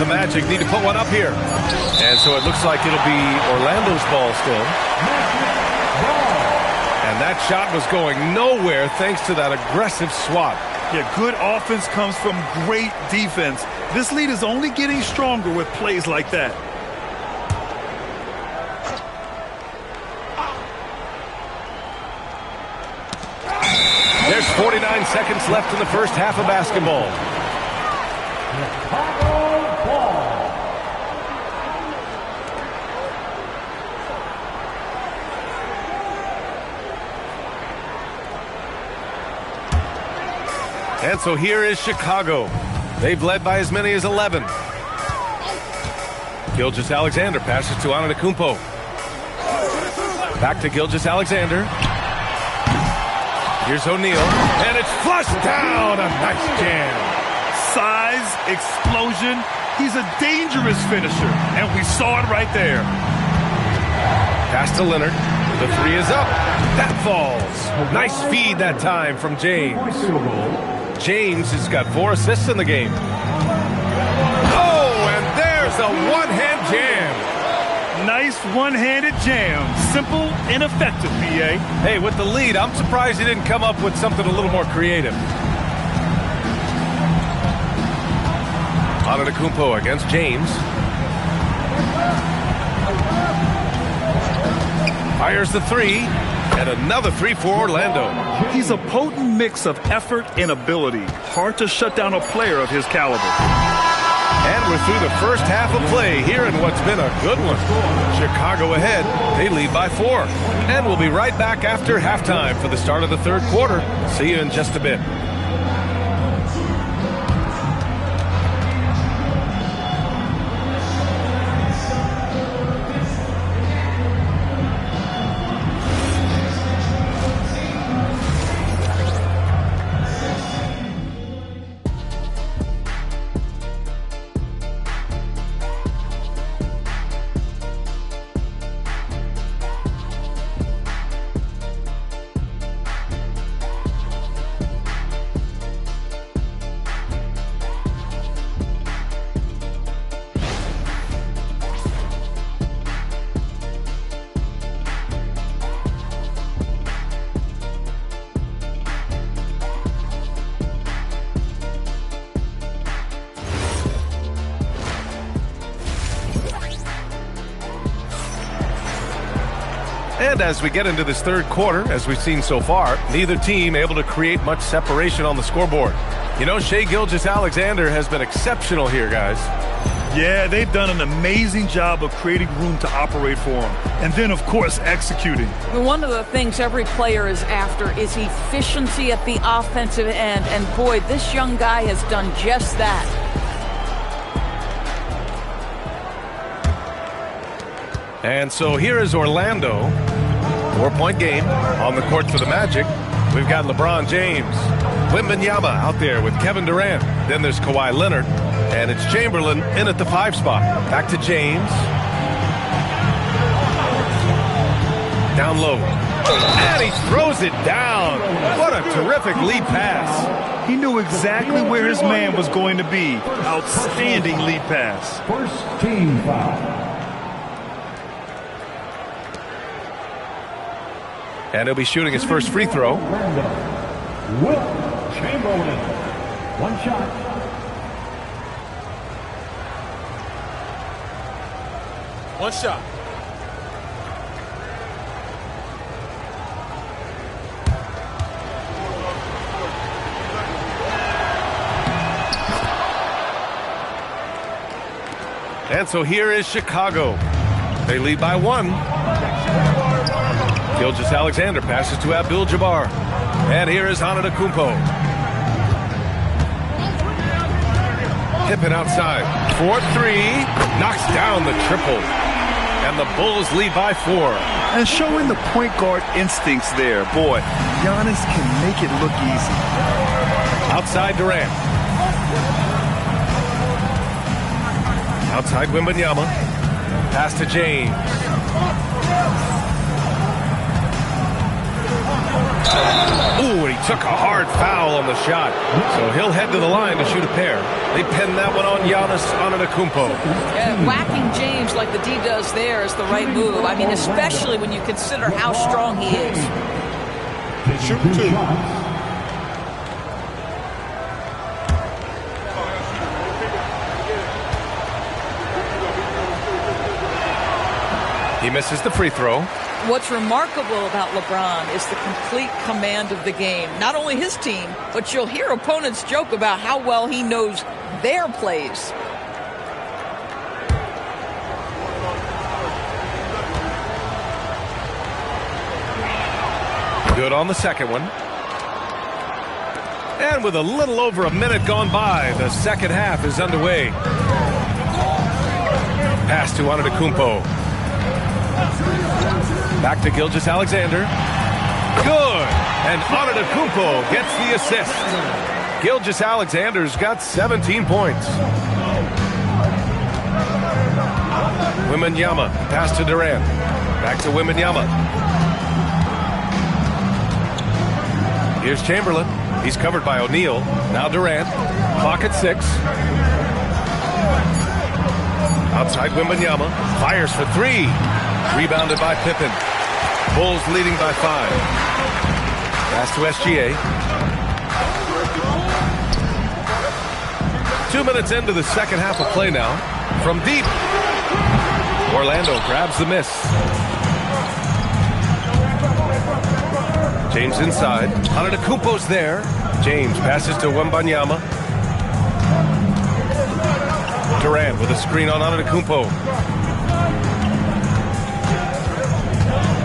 The Magic need to put one up here. And so it looks like it'll be Orlando's ball still. And that shot was going nowhere thanks to that aggressive swat. Yeah, good offense comes from great defense. This lead is only getting stronger with plays like that. There's 49 seconds left in the first half of basketball. And so here is Chicago. They've led by as many as 11. Gilgeous-Alexander passes to Antetokounmpo. Back to Gilgeous-Alexander. Here's O'Neal, and it's flushed down. A nice jam. Size, explosion. He's a dangerous finisher, and we saw it right there. Pass to Leonard. The 3 is up. That falls. Nice feed that time from James. James has got 4 assists in the game. Oh, and there's a one-hand jam. Nice one-handed jam. Simple and effective, PA. Hey, with the lead, I'm surprised he didn't come up with something a little more creative. Antetokounmpo against James. Fires the 3. And another 3 for Orlando. He's a potent mix of effort and ability. Hard to shut down a player of his caliber. And we're through the first half of play here in what's been a good one. Chicago ahead. They lead by 4. And we'll be right back after halftime for the start of the third quarter. See you in just a bit. And as we get into this third quarter, as we've seen so far, neither team able to create much separation on the scoreboard. You know, Shai Gilgeous-Alexander has been exceptional here, guys. Yeah, they've done an amazing job of creating room to operate for him. And then, of course, executing. One of the things every player is after is efficiency at the offensive end. And boy, this young guy has done just that. And so here is Orlando. 4-point game on the court for the Magic. We've got LeBron James. Wembanyama out there with Kevin Durant. Then there's Kawhi Leonard. And it's Chamberlain in at the 5 spot. Back to James. Down low. And he throws it down. What a terrific lead pass. He knew exactly where his man was going to be. Outstanding lead pass. First team foul. And he'll be shooting his first free throw. Wilt Chamberlain. One shot. One shot. And so here is Chicago. They lead by 1. Gilgeous-Alexander passes to Abdul-Jabbar. And here is Antetokounmpo. Pippen outside. 4-3. Knocks down the triple. And the Bulls lead by 4. And showing the point guard instincts there. Boy, Giannis can make it look easy. Outside Durant. Outside Wembanyama. Pass to James. Ooh, and he took a hard foul on the shot. So he'll head to the line to shoot a pair. They pin that one on Giannis Antetokounmpo. Yeah, whacking James like the D does there is the right move. I mean, especially when you consider how strong he is. Shoot 2. He misses the free throw. What's remarkable about LeBron is the complete command of the game. Not only his team, but you'll hear opponents joke about how well he knows their plays. Good on the second one. And with a little over a minute gone by, the second half is underway. Pass to Antetokounmpo. Back to Gilgeous-Alexander. Good! And Antetokounmpo gets the assist. Gilgeous-Alexander's got 17 points. Wembanyama. Pass to Durant. Back to Wembanyama. Here's Chamberlain. He's covered by O'Neal. Now Durant. Clock at 6. Outside Wembanyama. Fires for 3. Rebounded by Pippen. Bulls leading by 5. Pass to SGA. 2 minutes into the second half of play now. From deep. Orlando grabs the miss. James inside. Antetokounmpo's there. James passes to Wembanyama. Durant with a screen on Antetokounmpo.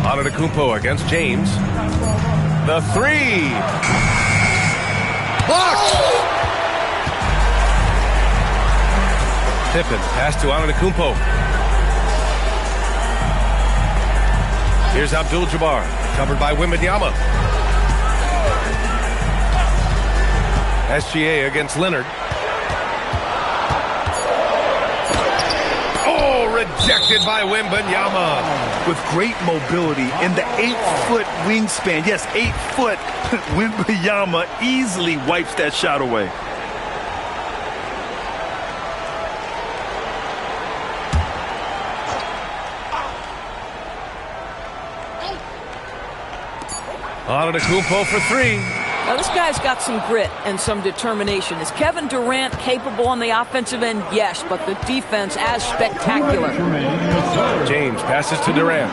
Antetokounmpo against James. The 3. Blocked! Pippen pass to Antetokounmpo. Here's Abdul-Jabbar, covered by Wembanyama. SGA against Leonard. Rejected by Wembanyama. With great mobility in the 8-foot wingspan. Yes, 8 foot. Wembanyama easily wipes that shot away. Antetokounmpo for 3. Now, this guy's got some grit and some determination. Is Kevin Durant capable on the offensive end? Yes, but the defense as spectacular. James passes to Durant.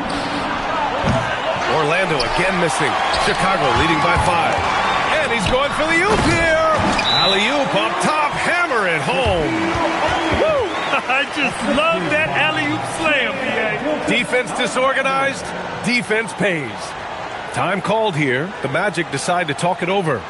Orlando again missing. Chicago leading by 5. And he's going for the oop here. Alley-oop up top. Hammer it home. Woo! I just love that alley-oop slam, PA. Defense disorganized. Defense pays. Time called here. The Magic decide to talk it over.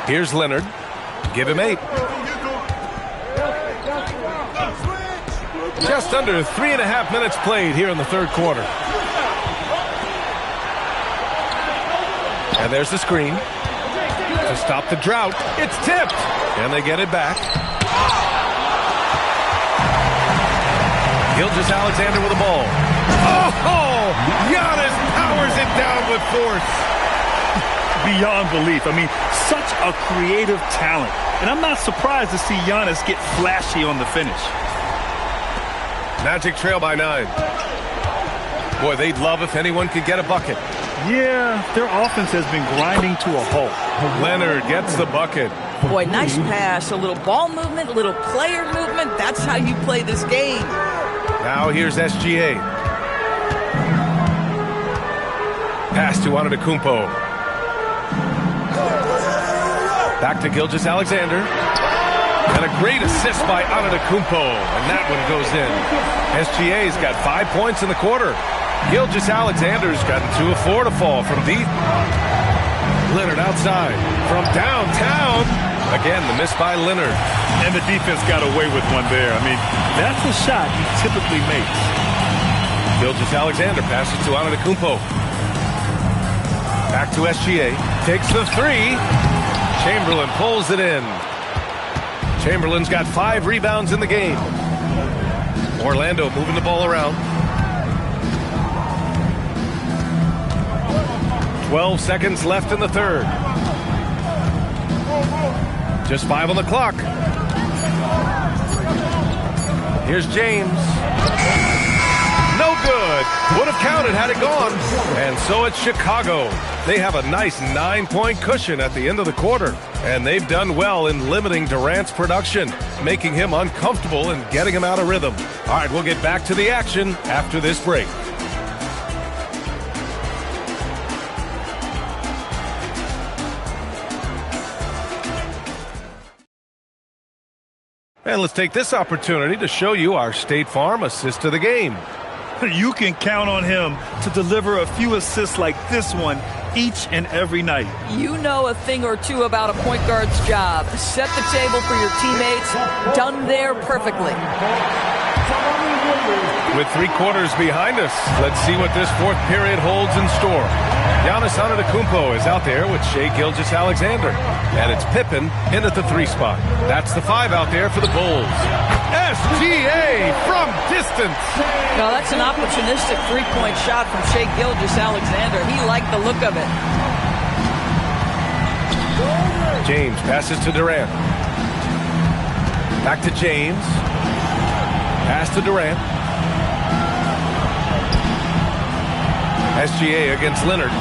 Here's Leonard. Give him 8. Just under 3.5 minutes played here in the third quarter. And there's the screen. To stop the drought, it's tipped. And they get it back. Gilgeous-Alexander with the ball. Oh! Giannis powers it down with force. Beyond belief. I mean, such a creative talent. And I'm not surprised to see Giannis get flashy on the finish. Magic trail by 9. Boy, they'd love if anyone could get a bucket. Yeah, their offense has been grinding to a halt. Leonard gets the bucket. Boy, nice pass. A little ball movement, a little player movement. That's how you play this game. Now here's SGA. Pass to Antetokounmpo. Back to Gilgeous-Alexander. And a great assist by Antetokounmpo. And that one goes in. SGA's got 5 points in the quarter. Gilgeous-Alexander's gotten 2 of 4 to fall from deep. Leonard outside. From downtown. Again, the miss by Leonard. And the defense got away with one there. I mean, that's a shot he typically makes. Gilgeous-Alexander passes to Antetokounmpo. Back to SGA. Takes the 3. Chamberlain pulls it in. Chamberlain's got 5 rebounds in the game. Orlando moving the ball around. 12 seconds left in the third. Just 5 on the clock. Here's James. No good. Would have counted had it gone. And so it's Chicago. They have a nice 9-point cushion at the end of the quarter. And they've done well in limiting Durant's production, making him uncomfortable and getting him out of rhythm. All right, we'll get back to the action after this break. And let's take this opportunity to show you our State Farm assist to the game. You can count on him to deliver a few assists like this one each and every night. You know a thing or two about a point guard's job. Set the table for your teammates. Done there perfectly. With 3 quarters behind us, let's see what this fourth period holds in store. Giannis Antetokounmpo is out there with Shai Gilgeous-Alexander. And it's Pippen in at the 3 spot. That's the 5 out there for the Bulls. SGA from distance. No, that's an opportunistic 3-point shot from Shai Gilgeous-Alexander. He liked the look of it. James passes to Durant. Back to James. Pass to Durant. SGA against Leonard.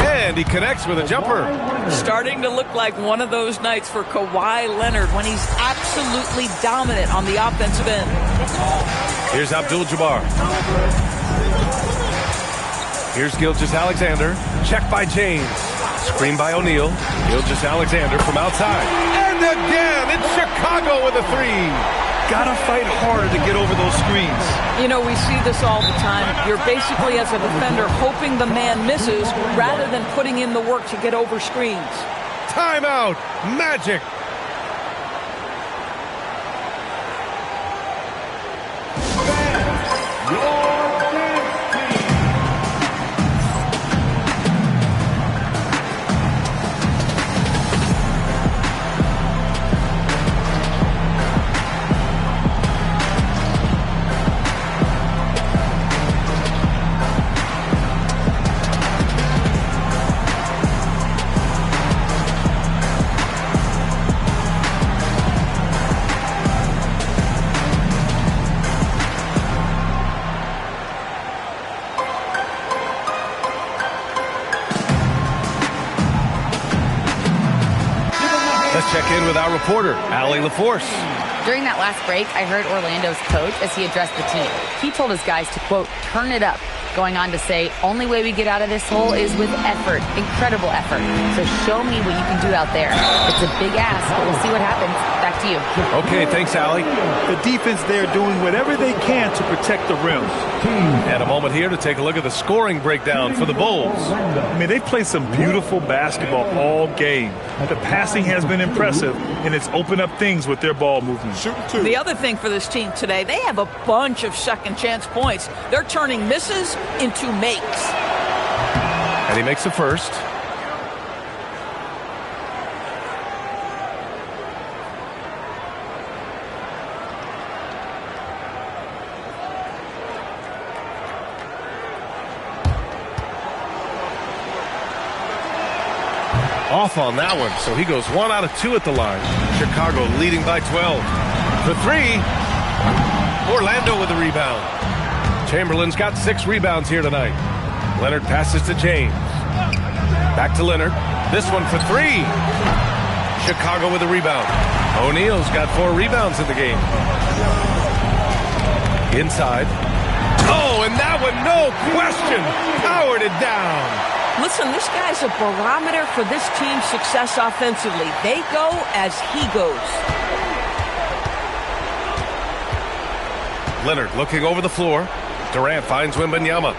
And he connects with a jumper. Starting to look like one of those nights for Kawhi Leonard when he's absolutely dominant on the offensive end. Here's Abdul-Jabbar. Here's Gilgeous-Alexander. Checked by James. Screen by O'Neal. Gilgeous-Alexander from outside. And again, it's Chicago with a 3. Gotta fight harder to get over those screens. You know, we see this all the time. You're basically, as a defender, hoping the man misses rather than putting in the work to get over screens. Timeout. Magic. Let's check in with our reporter, Allie LaForce. During that last break, I heard Orlando's coach as he addressed the team. He told his guys to, quote, turn it up, going on to say, only way we get out of this hole is with effort, incredible effort. So show me what you can do out there. It's a big ask, but we'll see what happens. Back to you. Okay, thanks, Allie. The defense there doing whatever they can to protect the rim. And a moment here to take a look at the scoring breakdown for the Bulls. I mean, they played some beautiful basketball all game. The passing has been impressive, and it's opened up things with their ball movement. The other thing for this team today, they have a bunch of second chance points. They're turning misses into makes. And he makes the first. Off on that one, so he goes 1 out of 2 at the line. Chicago leading by 12. For 3, Orlando with the rebound. Chamberlain's got 6 rebounds here tonight. Leonard passes to James. Back to Leonard. This one for 3. Chicago with the rebound. O'Neal's got 4 rebounds in the game. Inside. Oh, and that one, no question, powered it down. Listen, this guy's a barometer for this team's success offensively. They go as he goes. Leonard looking over the floor. Durant finds Wembanyama.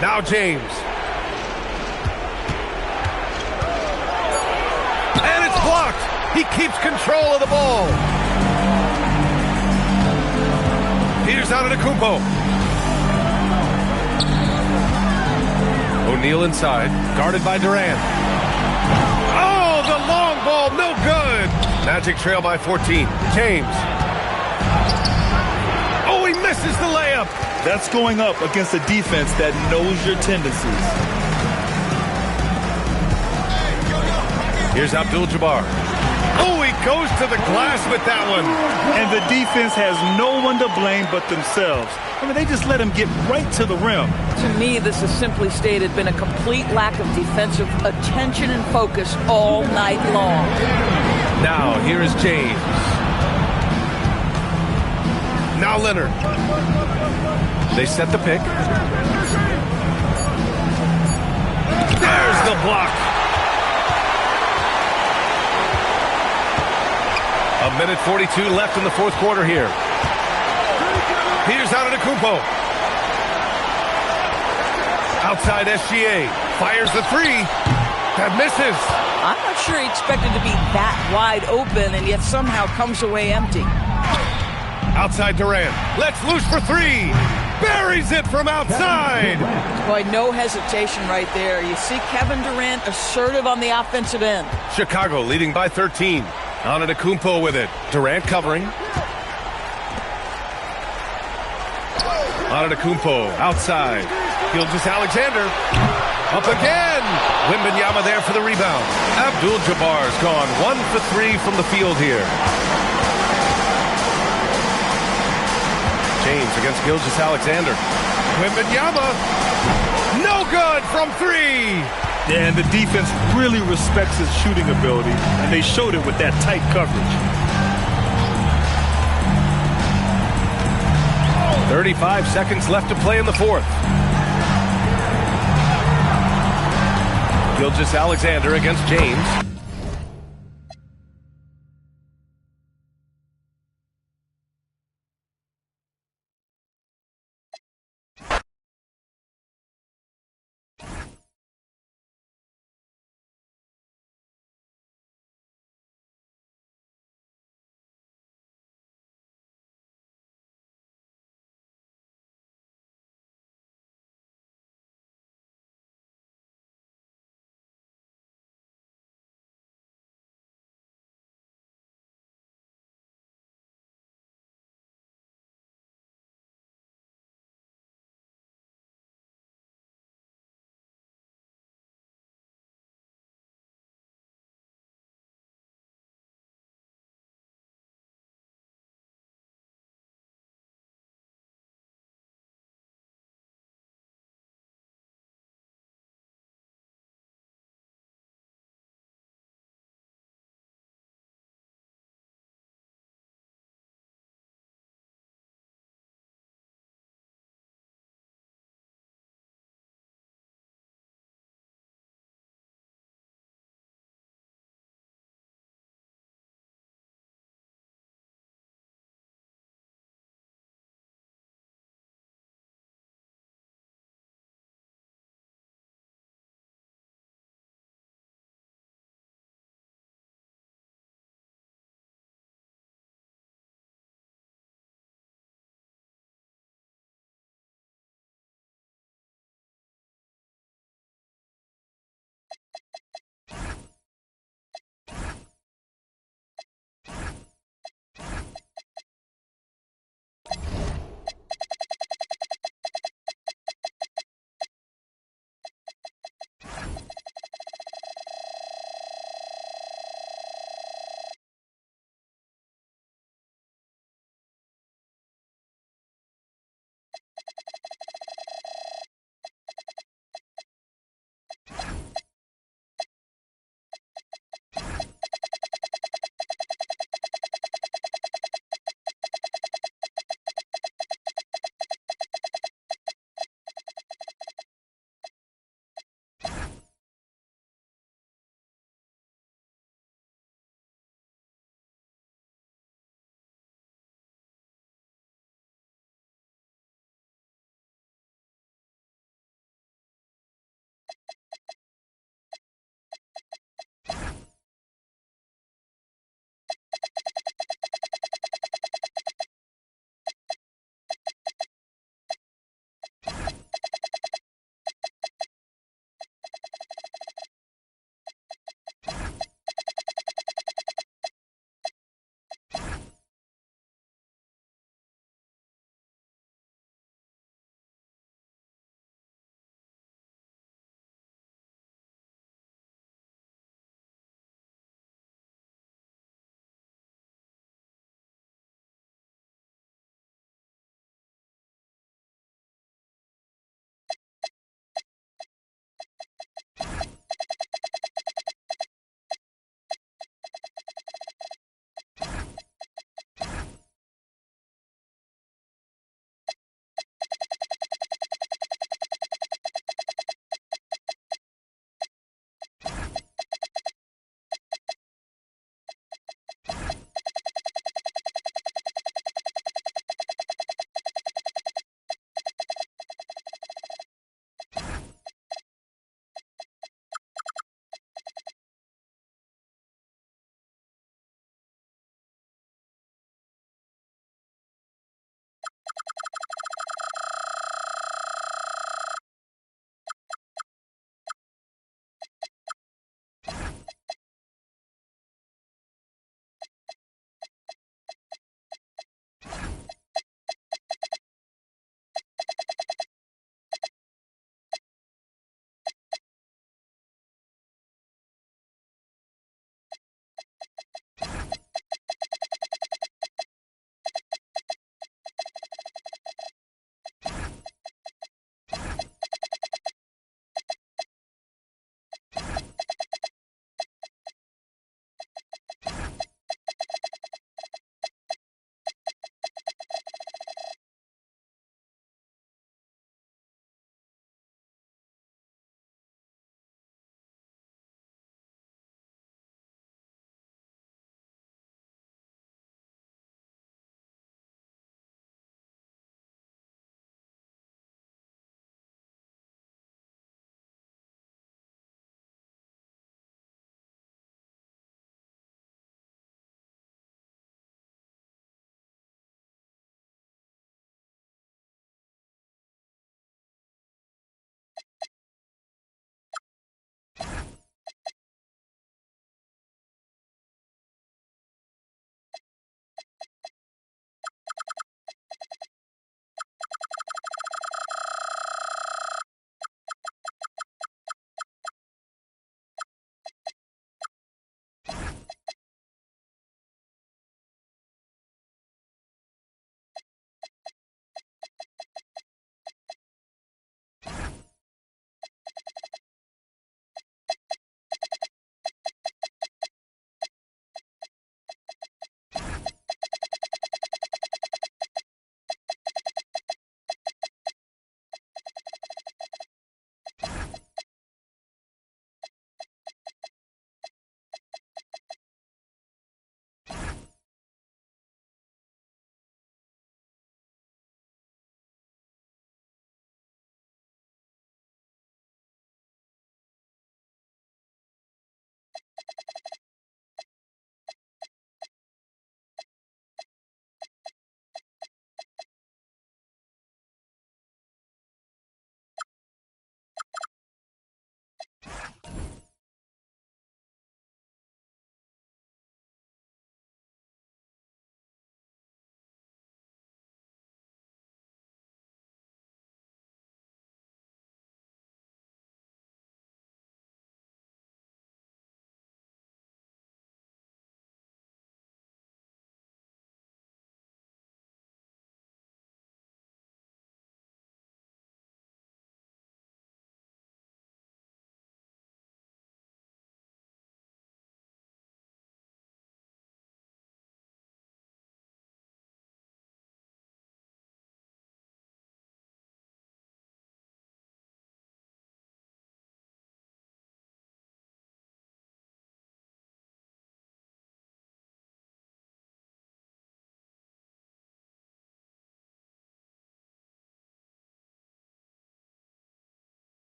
Now James. And it's blocked. He keeps control of the ball. Here's Antetokounmpo. O'Neal inside, guarded by Durant. Oh, the long ball, no good. Magic trail by 14. James. Oh, he misses the layup. That's going up against a defense that knows your tendencies. Here's Abdul-Jabbar. Oh, he goes to the glass with that one. And the defense has no one to blame but themselves. I mean, they just let him get right to the rim. To me, this has simply stated been a complete lack of defensive attention and focus all night long. Now, here is James. Now Leonard. They set the pick. There's the block. A minute 42 left in the fourth quarter here. Here's Antetokounmpo. Outside SGA. Fires the 3. That misses. I'm not sure he expected to be that wide open and yet somehow comes away empty. Outside Durant. Let's loose for 3. Buries it from outside. Boy, no hesitation right there. You see Kevin Durant assertive on the offensive end. Chicago leading by 13. Antetokounmpo with it. Durant covering. Antetokounmpo outside. Gilgeous-Alexander. Up again. Wembanyama there for the rebound. Abdul-Jabbar's gone 1 for 3 from the field here. James against Gilgeous-Alexander. Wembanyama. No good from 3. Yeah, and the defense really respects his shooting ability, and they showed it with that tight coverage. 35 seconds left to play in the fourth. Gilgeous-Alexander against James.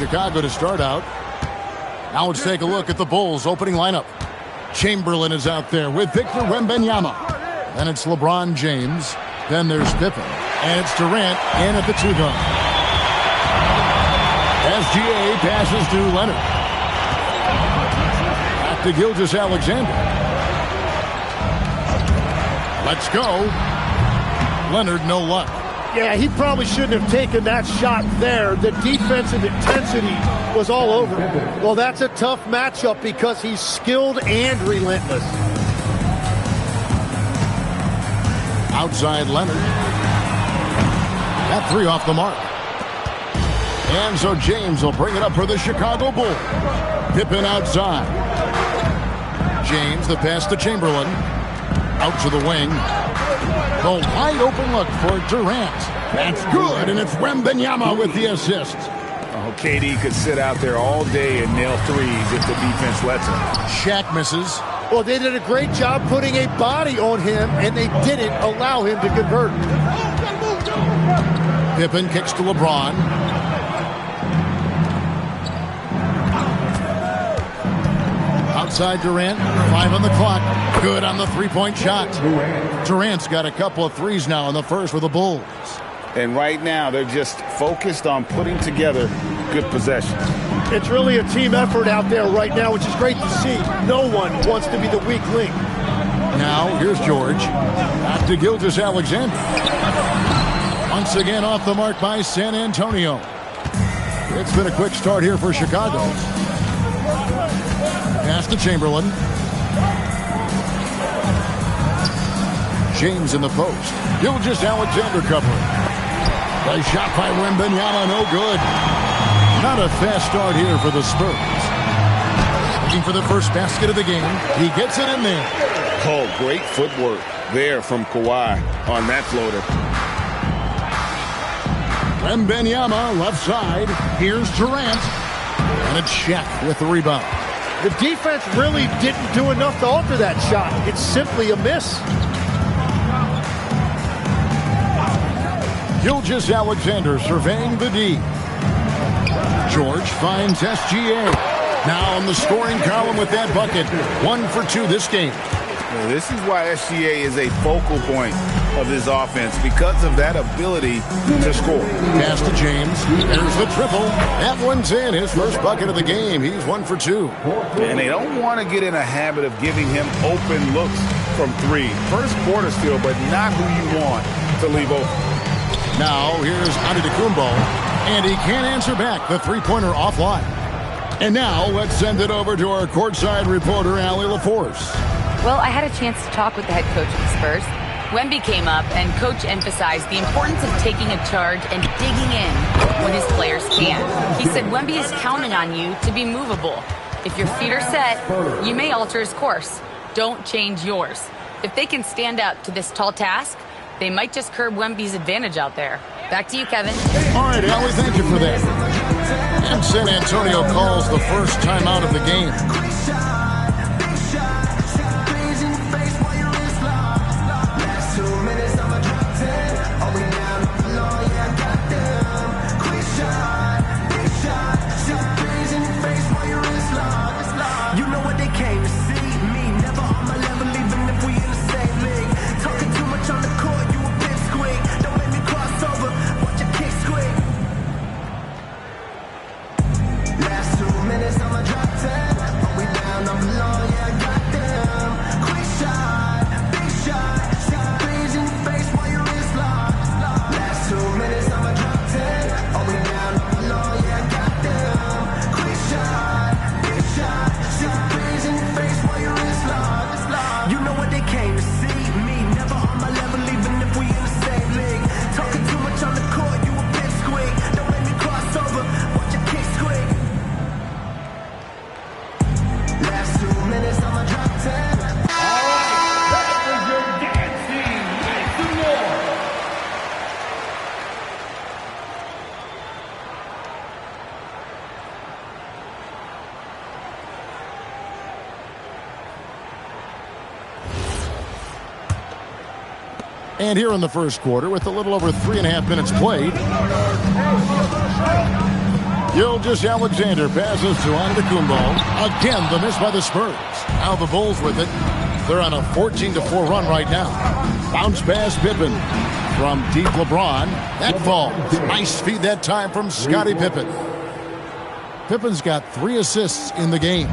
Chicago to start out. Now let's take a look at the Bulls' opening lineup. Chamberlain is out there with Victor Wembanyama. Then it's LeBron James. Then there's Pippen. And it's Durant in at the 2-guard. SGA passes to Leonard. Back to Gilgeous-Alexander. Let's go. Leonard, no luck. Yeah, he probably shouldn't have taken that shot there. The defensive intensity was all over him. Well, that's a tough matchup because he's skilled and relentless. Outside Leonard. That 3 off the mark. And so James will bring it up for the Chicago Bulls. Pippen outside. James, the pass to Chamberlain. Out to the wing. The wide open look for Durant. That's good, and it's Wembanyama with the assist. Oh, KD could sit out there all day and nail threes if the defense lets him. Shaq misses. Well, they did a great job putting a body on him, and they didn't allow him to convert. Pippen kicks to LeBron. Outside Durant, 5 on the clock. Good on the three-point shot. Durant's got a couple of threes now in the first with the Bulls. And right now, they're just focused on putting together good possessions. It's really a team effort out there right now, which is great to see. No one wants to be the weak link. Now, here's George. Back to Gilgeous-Alexander. Once again off the mark by San Antonio. It's been a quick start here for Chicago. Pass to Chamberlain. James in the post. Gilgeous-Alexander covering. The shot by Wembanyama, no good. Not a fast start here for the Spurs. Looking for the first basket of the game. He gets it in there. Oh, great footwork there from Kawhi on that floater. Wembanyama left side. Here's Durant. And it's Shaq with the rebound. The defense really didn't do enough to alter that shot. It's simply a miss. Gilgeous-Alexander surveying the D. George finds SGA. Now on the scoring column with that bucket. 1 for 2 this game. Well, this is why SGA is a focal point of this offense, because of that ability to score. Pass to James. There's the triple. That one's in. His first bucket of the game. He's 1 for 2. And they don't want to get in a habit of giving him open looks from 3. First quarter still, but not who you want to leave open. Now here's Antetokounmpo, and he can't answer back. The three-pointer offline. And now let's send it over to our courtside reporter, Allie LaForce. Well, I had a chance to talk with the head coach of the Spurs. Wemby came up, and Coach emphasized the importance of taking a charge and digging in when his players can. He said Wemby is counting on you to be movable. If your feet are set, you may alter his course. Don't change yours. If they can stand up to this tall task, they might just curb Wemby's advantage out there. Back to you, Kevin. All right, Allie, thank you for that. And San Antonio calls the first timeout of the game. And here in the first quarter, with a little over 3.5 minutes played, Gilgeous-Alexander passes to Antetokounmpo. Again, the miss by the Spurs. Now the Bulls with it. They're on a 14-4 run right now. Bounce pass Pippen. From deep LeBron. That falls. Nice feed that time from Scottie Pippen. Pippen's got 3 assists in the game.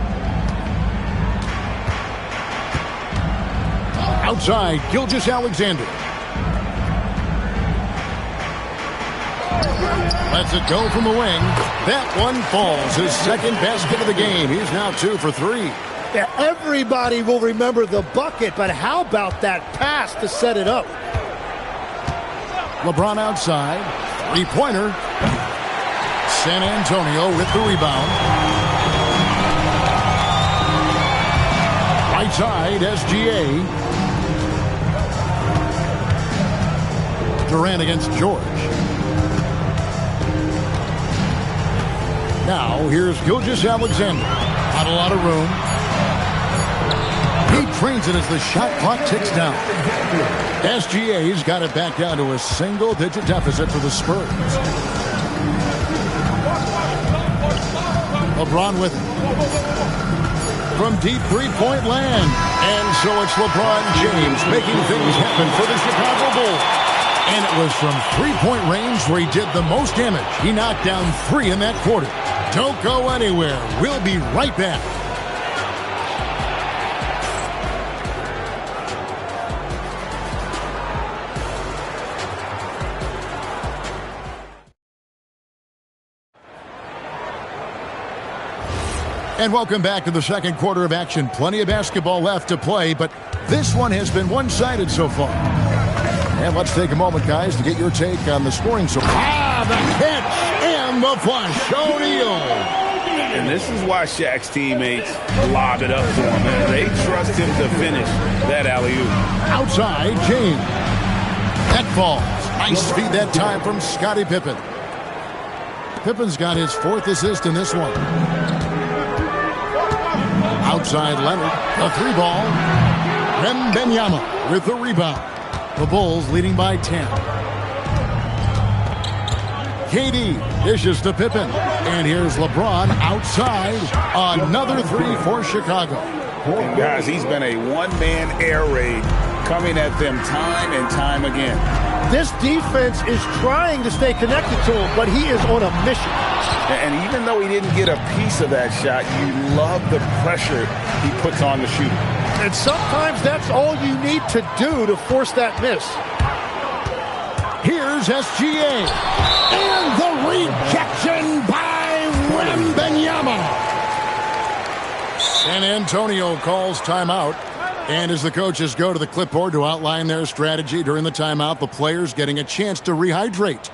Outside, Gilgeous-Alexander. Lets it go from the wing. That one falls. His second basket of the game. He's now 2 for 3. Yeah, everybody will remember the bucket, but how about that pass to set it up? LeBron outside. Three-pointer. San Antonio with the rebound. Right side, SGA. Durant against George. Now, here's Gilgeous-Alexander. Not a lot of room. He trains it as the shot clock ticks down. SGA's got it back down to a single-digit deficit for the Spurs. LeBron with it. From deep three-point land. And so it's LeBron James making things happen for the Chicago Bulls. And it was from three-point range where he did the most damage. He knocked down 3 in that quarter. Don't go anywhere. We'll be right back. And welcome back to the second quarter of action. Plenty of basketball left to play, but this one has been one-sided so far. And let's take a moment, guys, to get your take on the scoring. So, the catch and the flush. O'Neal. And this is why Shaq's teammates lob it up to him, man. They trust him to finish that alley-oop. Outside, James. That falls. Nice feed that time from Scottie Pippen. Pippen's got his 4th assist in this one. Outside Leonard, a 3-ball. Wembanyama with the rebound. The Bulls leading by 10. KD dishes to Pippen. And here's LeBron outside. Another 3 for Chicago. And guys, he's been a one-man air raid coming at them time and time again. This defense is trying to stay connected to him, but he is on a mission. And even though he didn't get a piece of that shot, you love the pressure he puts on the shooter. And sometimes that's all you need to do to force that miss. Here's SGA. And the rejection by Wembanyama. San Antonio calls timeout. And as the coaches go to the clipboard to outline their strategy during the timeout, the players getting a chance to rehydrate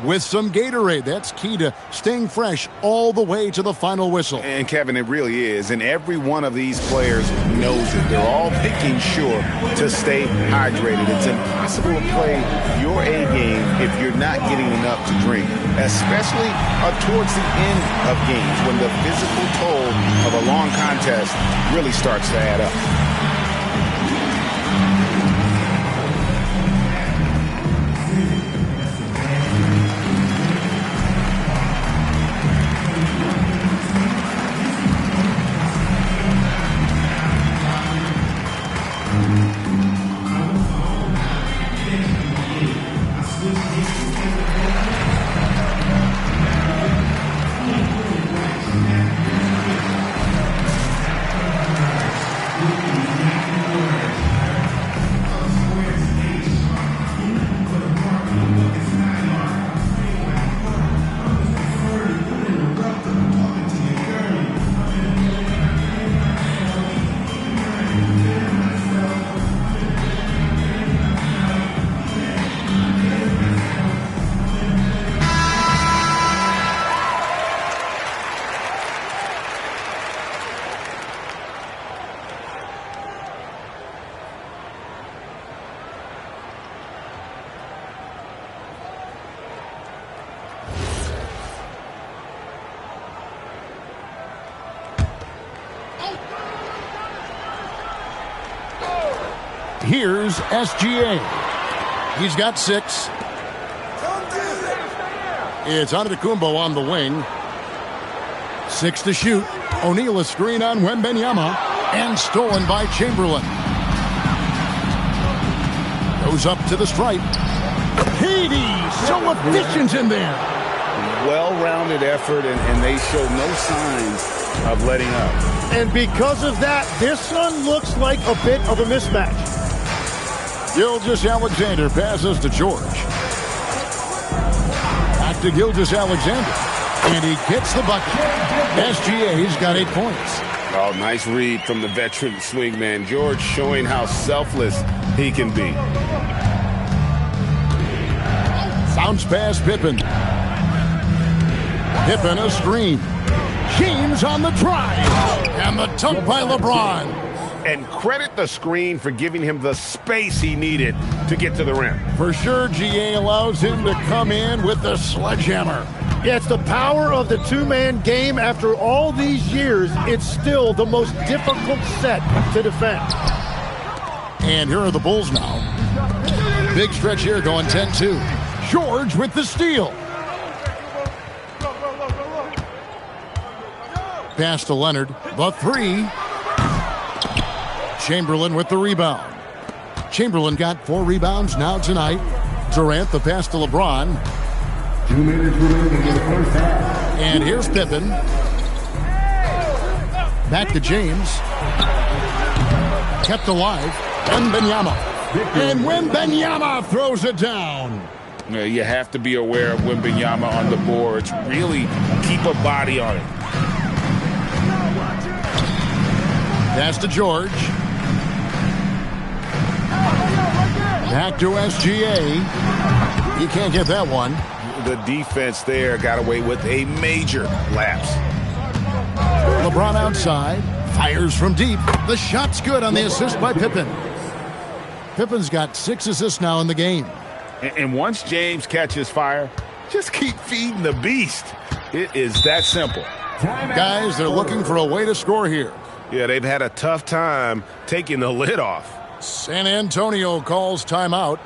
with some Gatorade. That's key to staying fresh all the way to the final whistle. And, Kevin, it really is. And every one of these players knows it. They're all making sure to stay hydrated. It's impossible to play your A game if you're not getting enough to drink, especially towards the end of games when the physical toll of a long contest really starts to add up. Here's SGA. He's got 6. It's Antetokounmpo on the wing. 6 to shoot. O'Neal a screen on Wembanyama and stolen by Chamberlain. Goes up to the stripe. Katie, so efficient in there. Well-rounded effort, and they show no signs of letting up. And because of that, this one looks like a bit of a mismatch. Gilgeous-Alexander passes to George. Back to Gilgeous-Alexander. And he gets the bucket. SGA's got 8 points. Oh, nice read from the veteran swingman. George showing how selfless he can be. Bounce pass Pippen. Pippen a screen. James on the drive. And the dunk by LeBron. And credit the screen for giving him the space he needed to get to the rim. For sure, GA allows him to come in with the sledgehammer. Yeah, it's the power of the two-man game. After all these years, it's still the most difficult set to defend. And here are the Bulls now. Big stretch here going 10-2. George with the steal. Pass to Leonard. The 3. Chamberlain with the rebound. Chamberlain got 4 rebounds now tonight. Durant the pass to LeBron. 2 minutes remaining in the first half. And here's Pippen. Back to James. Kept alive. Wembanyama. And Wembanyama throws it down. You have to be aware of Wembanyama on the boards. Really keep a body on it. Pass to George. Back to SGA. He can't get that one. The defense there got away with a major lapse. LeBron outside. Fires from deep. The shot's good on the assist by Pippen. Pippen's got 6 assists now in the game. And once James catches fire, just keep feeding the beast. It is that simple. Guys, they're looking for a way to score here. Yeah, they've had a tough time taking the lid off. San Antonio calls timeout.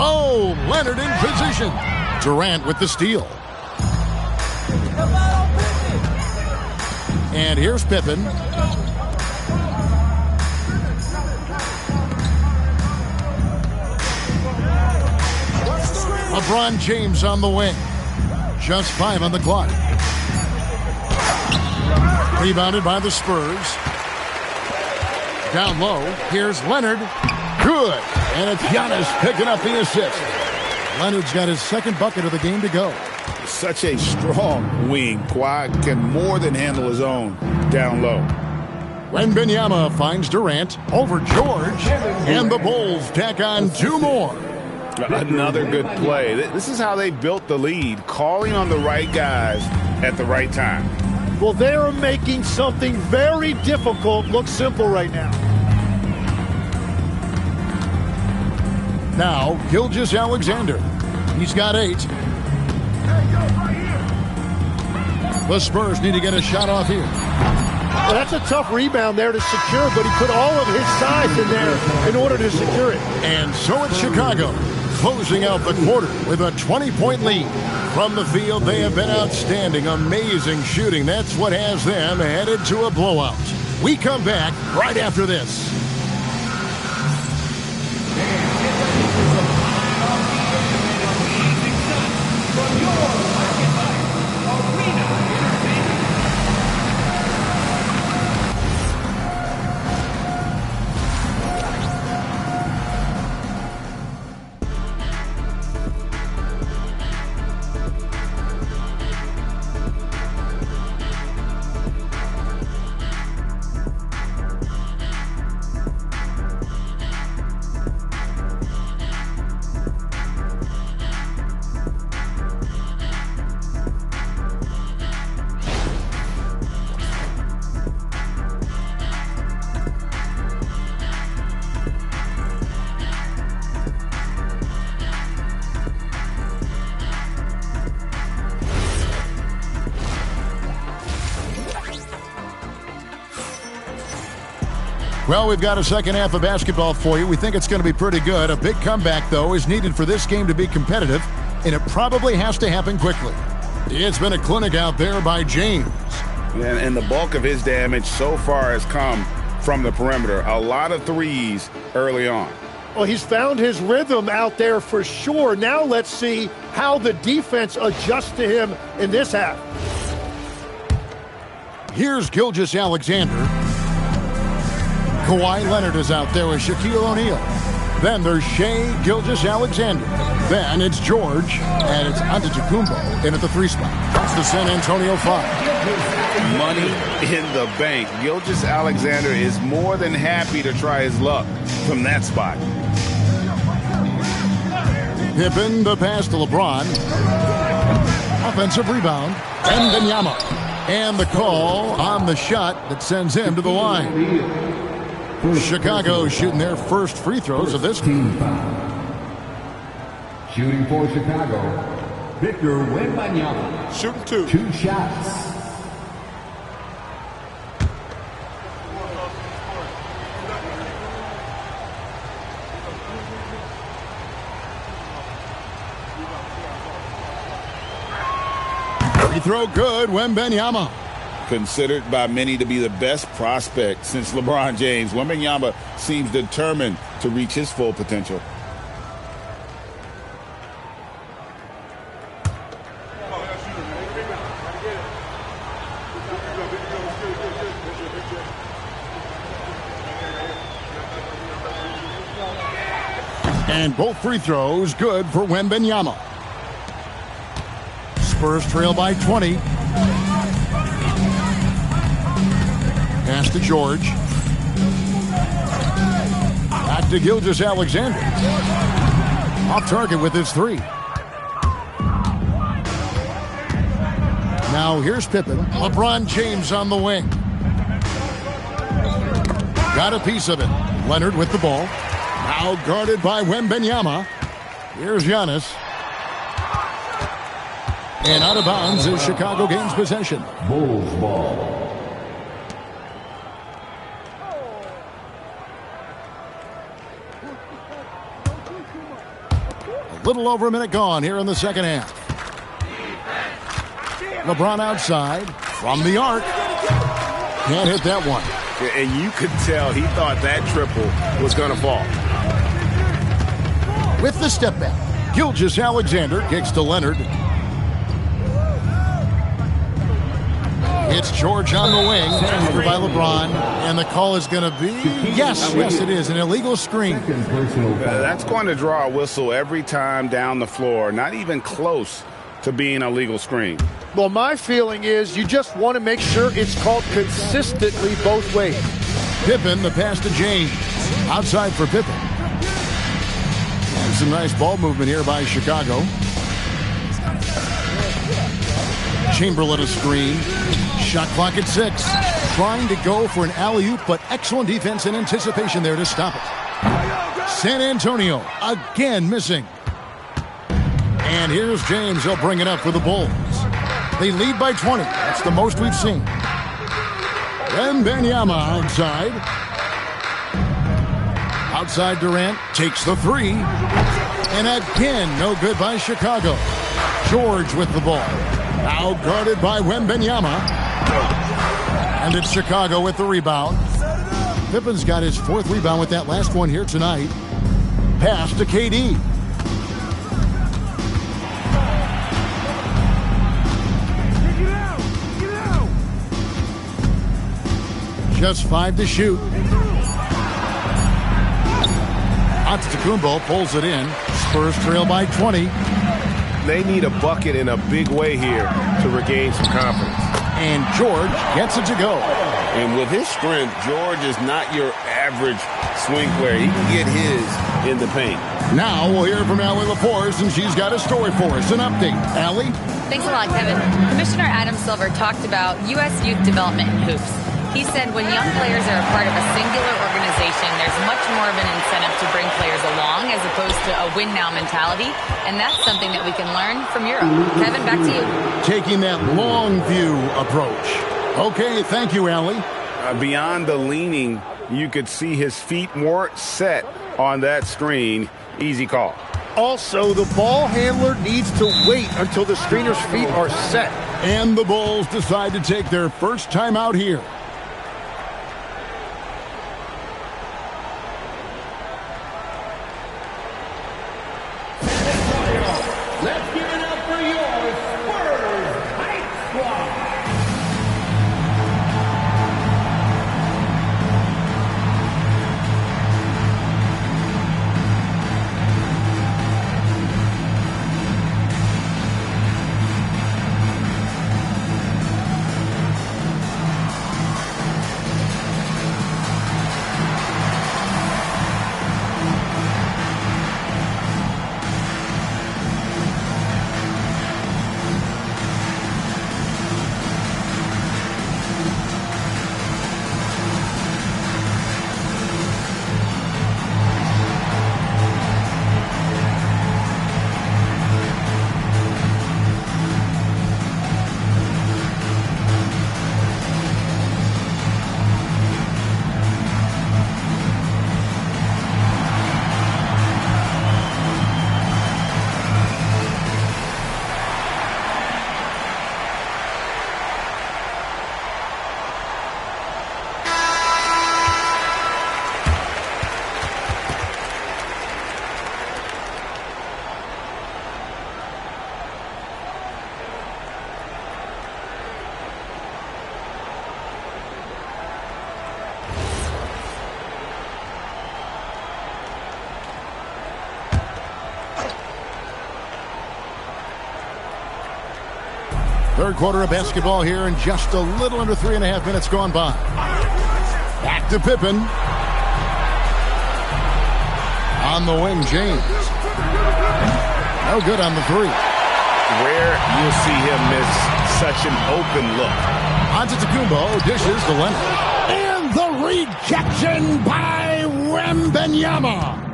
Oh, Leonard in position. Durant with the steal. And here's Pippen. LeBron James on the wing. Just 5 on the clock. Rebounded by the Spurs. Down low. Here's Leonard. Good. And it's Giannis picking up the assist. Leonard's got his second bucket of the game to go. Such a strong wing. Kawhi can more than handle his own down low. Wembanyama finds Durant over George. And the Bulls tack on 2 more. Another good play. This is how they built the lead, calling on the right guys at the right time. Well, they are making something very difficult look simple right now. Now, Gilgeous-Alexander. He's got 8. The Spurs need to get a shot off here. Well, that's a tough rebound there to secure, but he put all of his size in there in order to secure it. And so it's Chicago closing out the quarter with a 20-point lead. From the field, they have been outstanding, amazing shooting. That's what has them headed to a blowout. We come back right after this. Well, we've got a second half of basketball for you. We think it's going to be pretty good. A big comeback, though, is needed for this game to be competitive, and it probably has to happen quickly. It's been a clinic out there by James. And the bulk of his damage so far has come from the perimeter. A lot of threes early on. Well, he's found his rhythm out there for sure. Now let's see how the defense adjusts to him in this half. Here's Gilgeous-Alexander. Kawhi Leonard is out there with Shaquille O'Neal. Then there's Shai Gilgeous-Alexander. Then it's George, and it's Antetokounmpo in at the 3 spot. That's the San Antonio 5. Money in the bank. Gilgeous-Alexander is more than happy to try his luck from that spot. Pippen, the pass to LeBron. Offensive rebound. Wembanyama. And the call on the shot that sends him to the line. Chicago shooting their first free throws of this game. Shooting for Chicago, Victor Wembanyama. Shooting 2. 2 shots. Free throw good, Wembanyama. Considered by many to be the best prospect since LeBron James, Wembanyama seems determined to reach his full potential. And both free throws good for Wembanyama. Spurs trail by 20. Pass to George. Back to Gilgeous-Alexander. Off target with his 3. Now here's Pippen. LeBron James on the wing. Got a piece of it. Leonard with the ball. Now guarded by Wembanyama. Here's Giannis. And out of bounds as Chicago gains possession. Bulls ball. Little over a minute gone here in the second half. LeBron outside from the arc. Can't hit that one. And you could tell he thought that triple was going to fall. With the step back, Gilgeous-Alexander kicks to Leonard. It's George on the wing, covered by LeBron, and the call is going to be, yes, it is, an illegal screen. That's going to draw a whistle every time down the floor, not even close to being a legal screen. Well, my feeling is you just want to make sure it's called consistently both ways. Pippen, the pass to James. Outside for Pippen. And some nice ball movement here by Chicago. Chamberlain a screen. Shot clock at 6. Trying to go for an alley-oop, but excellent defense and anticipation there to stop it. San Antonio again missing. And here's James. He'll bring it up for the Bulls. They lead by 20. That's the most we've seen. Wembanyama outside. Outside Durant takes the three. And again, no good by Chicago. George with the ball. Now guarded by Wembanyama. And it's Chicago with the rebound. Pippen's got his 4th rebound with that last one here tonight. Pass to KD. Just 5 to shoot. Antetokounmpo pulls it in. Spurs trail by 20. They need a bucket in a big way here to regain some confidence. And George gets it to go. And with his strength, George is not your average swing player. He can get his in the paint. Now we'll hear from Allie Laforce, and she's got a story for us. An update. Allie? Thanks a lot, Kevin. Commissioner Adam Silver talked about U.S. youth development in hoops. He said when young players are a part of a singular organization, there's much more of an incentive to bring players along as opposed to a win-now mentality, and that's something that we can learn from Europe. Kevin, back to you. Taking that long view approach. Okay, thank you, Allie. Beyond the leaning, you could see his feet more set on that screen. Easy call. Also, the ball handler needs to wait until the screener's feet are set. And the Bulls decide to take their first time out here. Let's give it up for your Spurs High Squad. Third quarter of basketball here, and just a little under 3.5 minutes gone by. Back to Pippen. On the wing, James. No good on the three. Rare you'll see him miss such an open look. Antetokounmpo dishes to Leonard. And the rejection by Wembanyama.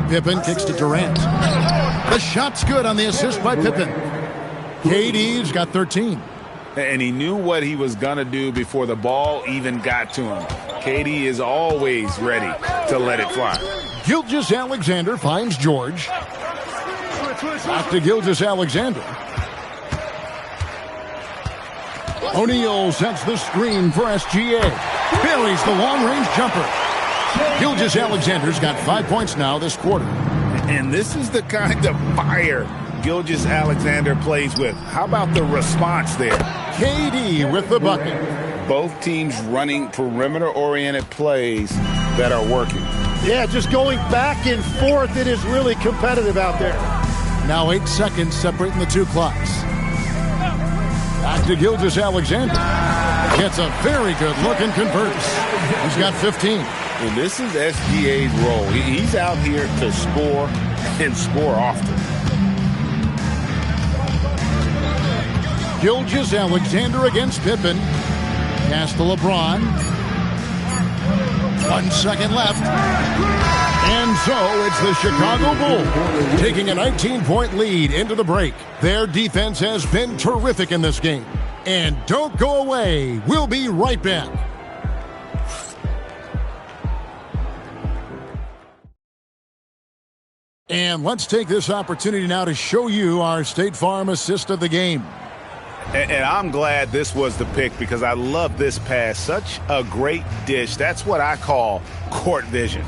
Pippen kicks to Durant. The shot's good on the assist by Pippen. KD's got 13. And he knew what he was going to do before the ball even got to him. KD is always ready to let it fly. Gilgeous-Alexander finds George. Back to Gilgeous-Alexander. O'Neal sets the screen for SGA. Buries the long-range jumper. Gilgeous-Alexander's got 5 points now this quarter. And this is the kind of fire Gilgeous-Alexander plays with. How about the response there? KD with the bucket. Both teams running perimeter-oriented plays that are working. Yeah, just going back and forth. It is really competitive out there. Now 8 seconds separating the two clocks. Back to Gilgeous-Alexander. Gets a very good look and converts. He's got 15. And this is SGA's role. He's out here to score and score often. Gilgeous-Alexander against Pippen. Pass to LeBron. 1 second left. And so it's the Chicago Bulls taking a 19-point lead into the break. Their defense has been terrific in this game. And don't go away. We'll be right back. And let's take this opportunity now to show you our State Farm assist of the game. And I'm glad this was the pick because I love this pass. Such a great dish. That's what I call court vision.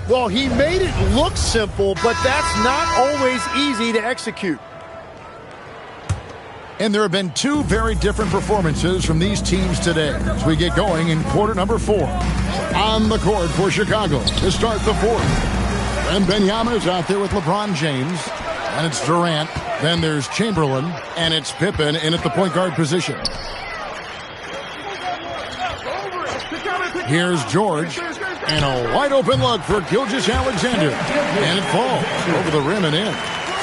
Well, he made it look simple, but that's not always easy to execute. And there have been two very different performances from these teams today as we get going in quarter number 4. On the court for Chicago to start the fourth. And Wembanyama is out there with LeBron James. And it's Durant. Then there's Chamberlain. And it's Pippen in at the point guard position. Here's George. And a wide open look for Gilgeous-Alexander. And it falls over the rim and in.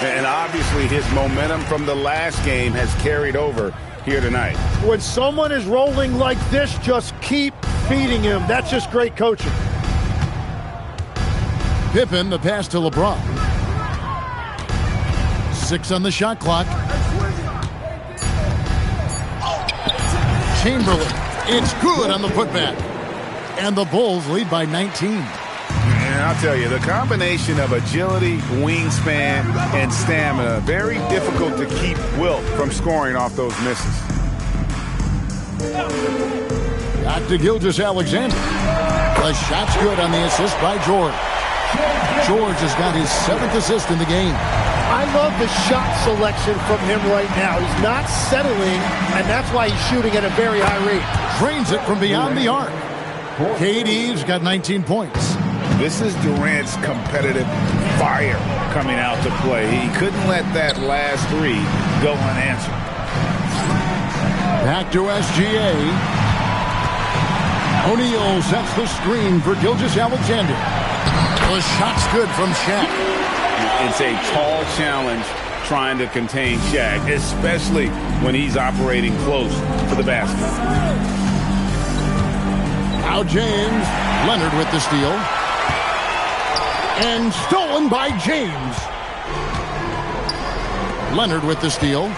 And obviously his momentum from the last game has carried over here tonight. When someone is rolling like this, just keep feeding him. That's just great coaching. Pippen, the pass to LeBron. 6 on the shot clock. Chamberlain. It's good on the putback. And the Bulls lead by 19. And I'll tell you, the combination of agility, wingspan, and stamina, very difficult to keep Wilt from scoring off those misses. Back to Gilgeous-Alexander. The shot's good on the assist by George. George has got his 7th assist in the game. I love the shot selection from him right now. He's not settling, and that's why he's shooting at a very high rate. Drains it from beyond the arc. KD's got 19 points. This is Durant's competitive fire coming out to play. He couldn't let that last 3 go unanswered. Back to SGA. O'Neal sets the screen for Gilgeous-Alexander. The shot's good from Shaq. It's a tall challenge trying to contain Shaq, especially when he's operating close to the basket. Now James. Leonard with the steal. And stolen by James. Leonard with the steal.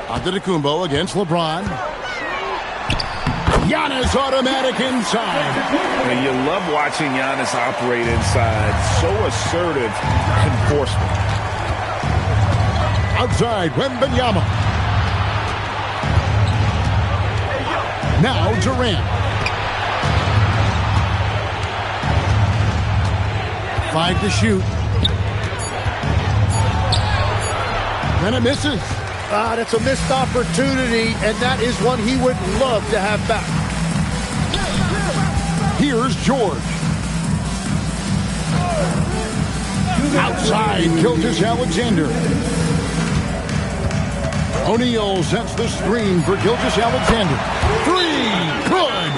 Antetokounmpo against LeBron. Giannis automatic inside. And you love watching Giannis operate inside. So assertive enforcement. Outside, Wembanyama. Now Durant. 5 to shoot. Then it misses. That's a missed opportunity, and that is one he would love to have back. Here's George. Outside, Gilgeous-Alexander. O'Neal sets the screen for Gilgeous-Alexander. 3, good!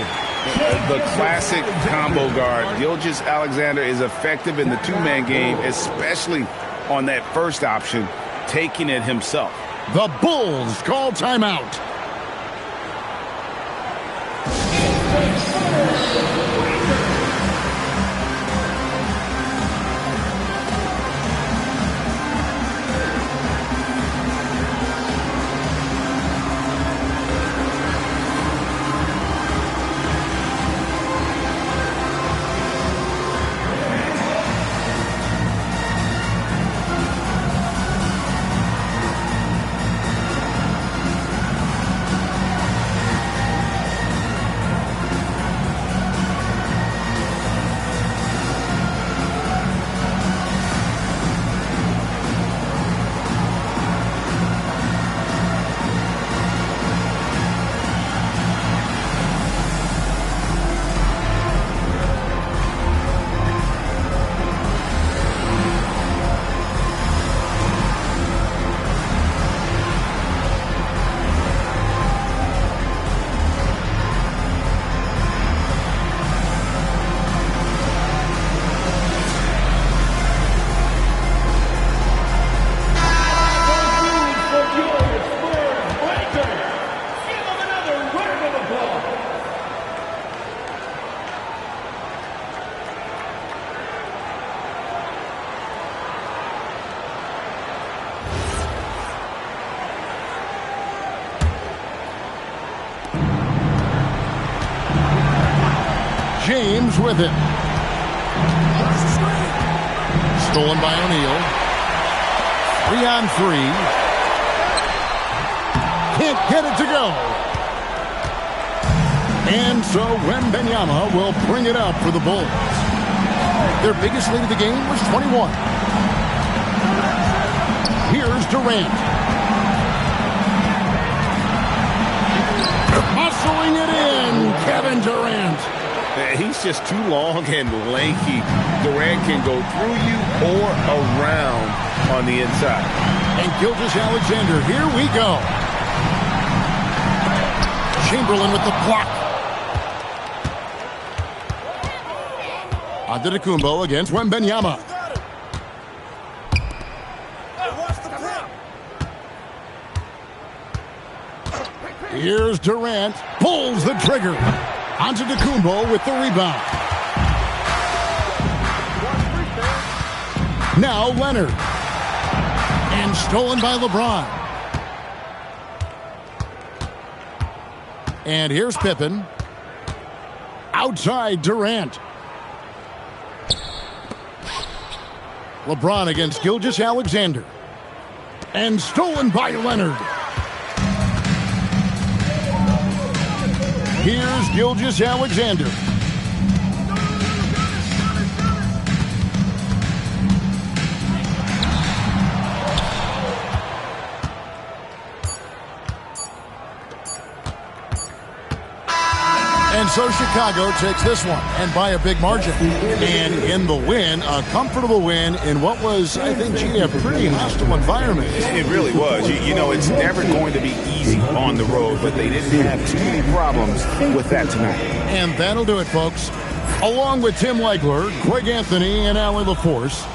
The classic combo guard. Gilgeous-Alexander is effective in the two-man game, especially on that first option, taking it himself. The Bulls call timeout. James with it. Stolen by O'Neal. 3-on-3. Can't get it to go. And so Wembanyama will bring it up for the Bulls. Their biggest lead of the game was 21. Here's Durant. Muscling it in, Kevin Durant. He's just too long and lanky. Durant can go through you or around on the inside. And Gilgeous-Alexander, here we go. Chamberlain with the block. Antetokounmpo against Wembanyama. Here's Durant. Pulls the trigger. Antetokounmpo with the rebound. Now Leonard. And stolen by LeBron. And here's Pippen. Outside Durant. LeBron against Gilgeous-Alexander. And stolen by Leonard. Here's Gilgeous-Alexander. And so Chicago takes this one, and by a big margin. And in the win, a comfortable win in what was, I think, a pretty hostile environment. It really was. You know, it's never going to be easy on the road, but they didn't have too many problems with that tonight. And that'll do it, folks. Along with Tim Legler, Greg Anthony, and Allie LaForce,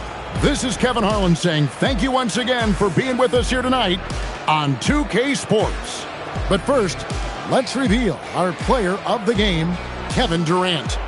this is Kevin Harlan saying thank you once again for being with us here tonight on 2K Sports. But first, let's reveal our player of the game, Kevin Durant.